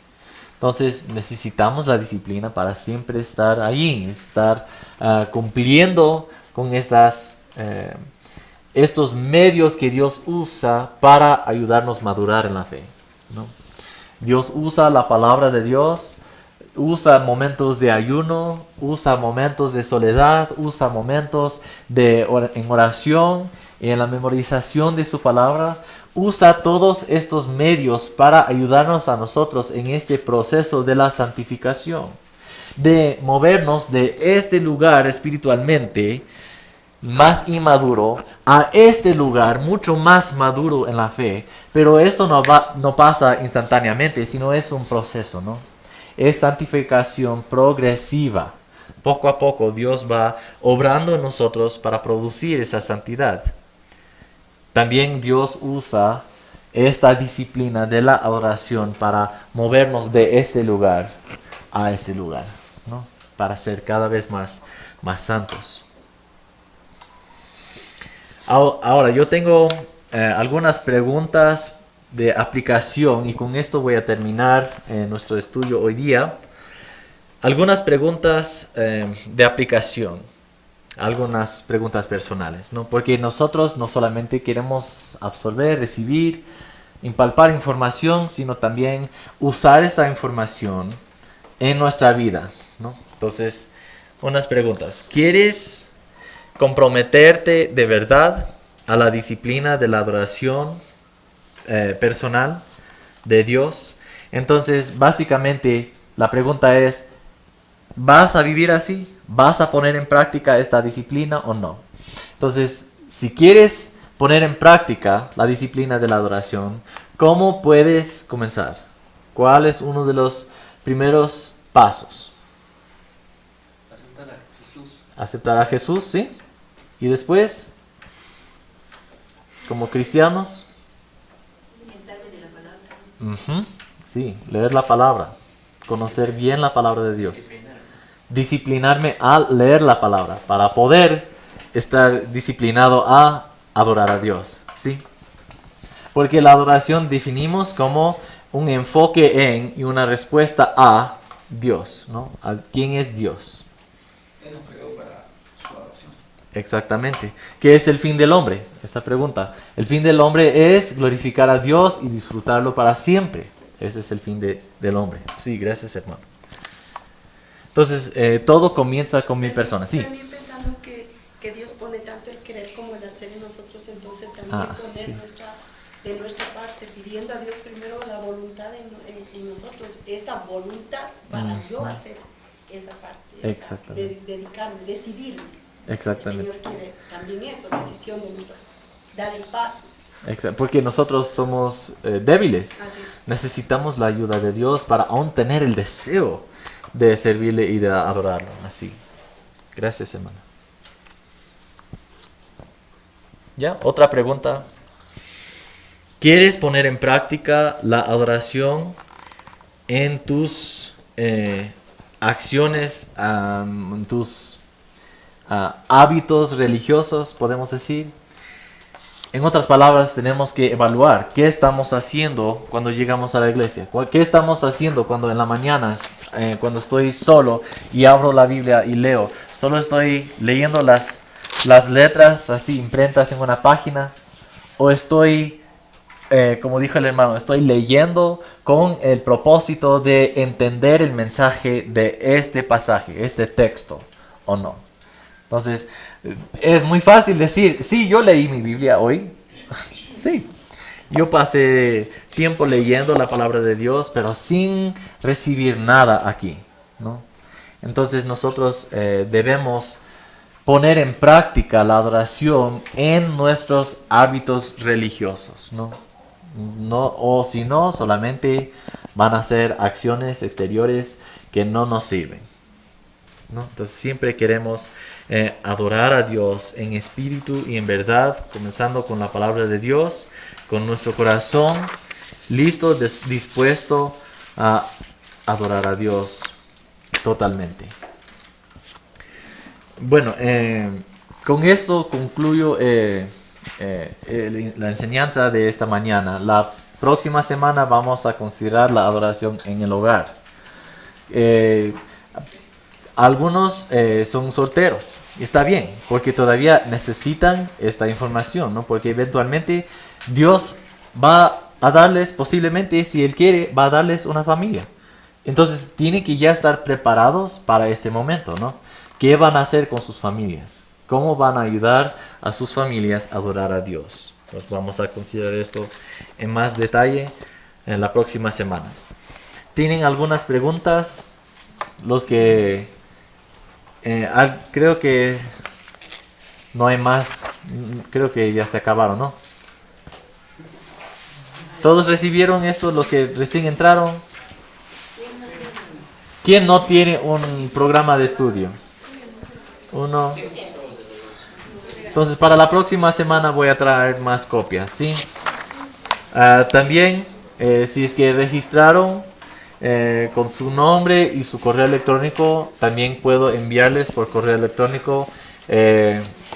Entonces necesitamos la disciplina para siempre estar ahí, estar cumpliendo con estos medios que Dios usa para ayudarnos a madurar en la fe, ¿no? Dios usa la palabra de Dios usa momentos de ayuno, usa momentos de soledad, usa momentos en oración y en la memorización de su palabra. Usa todos estos medios para ayudarnos a nosotros en este proceso de la santificación, de movernos de este lugar espiritualmente más inmaduro a este lugar mucho más maduro en la fe. Pero esto no pasa instantáneamente, sino es un proceso, ¿no? Es santificación progresiva. Poco a poco Dios va obrando en nosotros para producir esa santidad. También Dios usa esta disciplina de la adoración para movernos de ese lugar a ese lugar, ¿no? Para ser cada vez más santos. Ahora, yo tengo algunas preguntas de aplicación y con esto voy a terminar nuestro estudio hoy día. Algunas preguntas de aplicación. Algunas preguntas personales, ¿no? Porque nosotros no solamente queremos absorber, recibir, impalpar información, sino también usar esta información en nuestra vida, ¿no? Entonces, unas preguntas. ¿Quieres comprometerte de verdad a la disciplina de la adoración personal de Dios? Entonces, básicamente, la pregunta es, ¿vas a vivir así? ¿Vas a poner en práctica esta disciplina o no? Entonces, si quieres poner en práctica la disciplina de la adoración, ¿cómo puedes comenzar? ¿Cuál es uno de los primeros pasos? Aceptar a Jesús. Aceptar a Jesús, ¿sí? Y después, como cristianos, sí, leer la palabra, conocer bien la palabra de Dios. Disciplinarme a leer la palabra para poder estar disciplinado a adorar a Dios, ¿sí? Porque la adoración definimos como un enfoque en y una respuesta a Dios, ¿no? ¿A quién es Dios? Él nos creó para su adoración. Exactamente. ¿Qué es el fin del hombre? Esta pregunta. El fin del hombre es glorificar a Dios y disfrutarlo para siempre. Ese es el fin del hombre. Sí, gracias, hermano. Entonces, todo comienza con mi persona. Sí. También pensando que Dios pone tanto el querer como el hacer en nosotros, entonces también poner sí. de nuestra parte, pidiendo a Dios primero la voluntad en nosotros, esa voluntad para yo hacer esa parte, Exactamente. dedicarme, decidir. Exactamente. El Señor quiere también eso, decisión de dar el paso. Porque nosotros somos débiles. Así es. Necesitamos la ayuda de Dios para aún tener el deseo de servirle y de adorarlo. Así. Gracias, hermano. ¿Ya? Otra pregunta. ¿Quieres poner en práctica la adoración en tus acciones, en tus hábitos religiosos, podemos decir? En otras palabras, tenemos que evaluar qué estamos haciendo cuando llegamos a la iglesia. ¿Qué estamos haciendo cuando en la mañana, cuando estoy solo y abro la Biblia y leo? Solo estoy leyendo las letras así imprentas en una página. O estoy, como dijo el hermano, estoy leyendo con el propósito de entender el mensaje de este pasaje, este texto, ¿o no? Entonces, es muy fácil decir, sí, yo leí mi Biblia hoy. Sí, yo pasé tiempo leyendo la palabra de Dios, pero sin recibir nada aquí, ¿no? Entonces nosotros debemos poner en práctica la adoración en nuestros hábitos religiosos, ¿no? O si no, solamente van a ser acciones exteriores que no nos sirven, ¿no? Entonces siempre queremos adorar a Dios en espíritu y en verdad, comenzando con la palabra de Dios, con nuestro corazón listo, dispuesto a adorar a Dios totalmente. Bueno, con esto concluyo la enseñanza de esta mañana. La próxima semana vamos a considerar la adoración en el hogar. Algunos son solteros, y está bien, porque todavía necesitan esta información, ¿no? Porque eventualmente Dios va a darles, posiblemente, si Él quiere, va a darles una familia. Entonces tienen que ya estar preparados para este momento, ¿no? ¿Qué van a hacer con sus familias? ¿Cómo van a ayudar a sus familias a adorar a Dios? Pues vamos a considerar esto en más detalle en la próxima semana. ¿Tienen algunas preguntas? Los que creo que no hay más, creo que ya se acabaron, ¿no? ¿Todos recibieron esto, los que recién entraron? ¿Quién no tiene un programa de estudio? Uno. Entonces para la próxima semana voy a traer más copias, ¿sí? También, si es que registraron con su nombre y su correo electrónico, también puedo enviarles por correo electrónico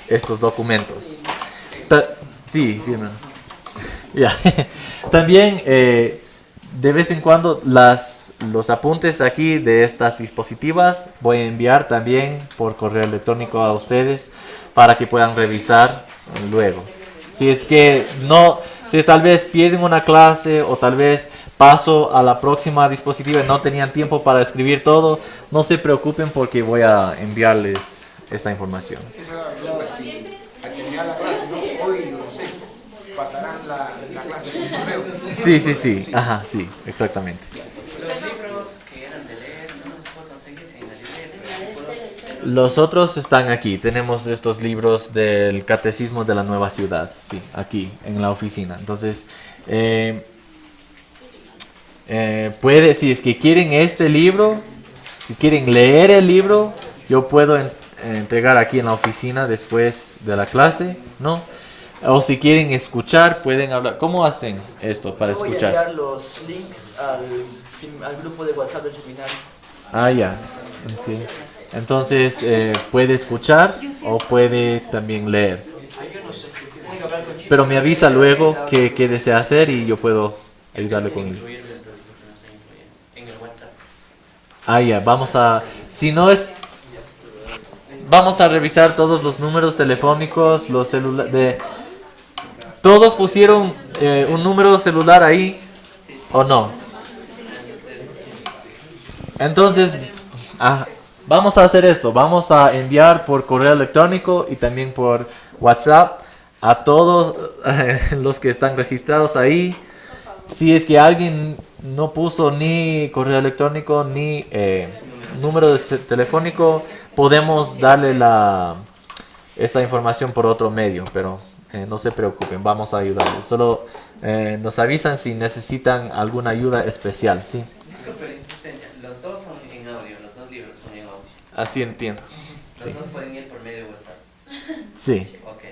estos documentos. Sí, hermano. Ya. También de vez en cuando los apuntes aquí de estas dispositivas voy a enviar también por correo electrónico a ustedes para que puedan revisar luego. Si es que no, si tal vez pierden una clase o tal vez paso a la próxima dispositiva y no tenían tiempo para escribir todo, no se preocupen porque voy a enviarles esta información. Esa era la pregunta, si al terminar la clase, ¿no? Hoy, no sé, pasarán la clase por correo. Sí, ajá, sí, exactamente. Los libros que eran de leer, no los puedo conseguir en la librería. Los otros están aquí. Tenemos estos libros del Catecismo de la Nueva Ciudad, sí, aquí en la oficina. Entonces, si es que quieren este libro, si quieren leer el libro, yo puedo entregar aquí en la oficina después de la clase, ¿no? O si quieren escuchar, pueden hablar. ¿Cómo hacen esto para escuchar? Voy a enviar los links al grupo de WhatsApp del seminario. Ah, ya. Okay. Entonces, puede escuchar o puede también leer. Pero me avisa luego qué desea hacer y yo puedo ayudarle con él. Ah, ya. Vamos a revisar todos los números telefónicos, los celulares. ¿Todos pusieron un número celular ahí o no? Entonces, vamos a hacer esto. Vamos a enviar por correo electrónico y también por WhatsApp a todos los que están registrados ahí. Si es que alguien no puso ni correo electrónico ni número telefónico, podemos darle esa información por otro medio, pero no se preocupen, vamos a ayudarles. Solo nos avisan si necesitan alguna ayuda especial, ¿sí? Disculpe la insistencia, los dos son en audio, los dos libros son en audio. Así entiendo. Los Sí. dos pueden ir por medio de WhatsApp. Sí, Ok.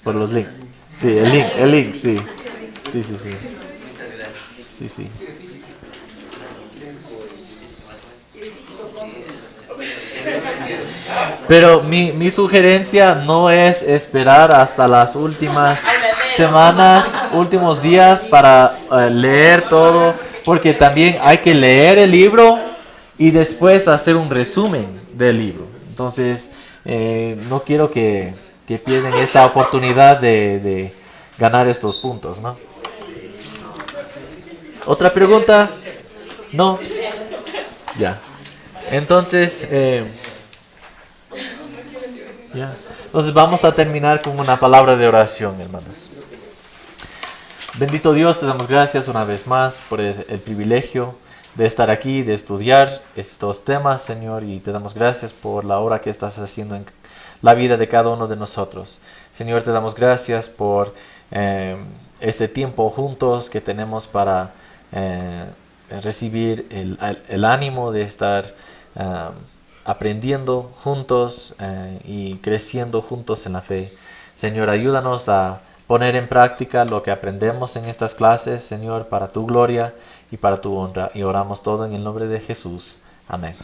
por los links. Sí, el link, sí. Sí. Muchas gracias. Sí. Pero mi sugerencia no es esperar hasta las últimas semanas, últimos días para leer todo, porque también hay que leer el libro y después hacer un resumen del libro. Entonces, no quiero que pierdan esta oportunidad de ganar estos puntos, ¿no? ¿Otra pregunta? No. Ya. Entonces, entonces vamos a terminar con una palabra de oración, hermanos. Bendito Dios, te damos gracias una vez más por el privilegio de estar aquí, de estudiar estos temas, Señor, y te damos gracias por la obra que estás haciendo en la vida de cada uno de nosotros. Señor, te damos gracias por ese tiempo juntos que tenemos para recibir el ánimo de estar aprendiendo juntos y creciendo juntos en la fe. Señor, ayúdanos a poner en práctica lo que aprendemos en estas clases, Señor, para tu gloria y para tu honra. Y oramos todo en el nombre de Jesús. Amén.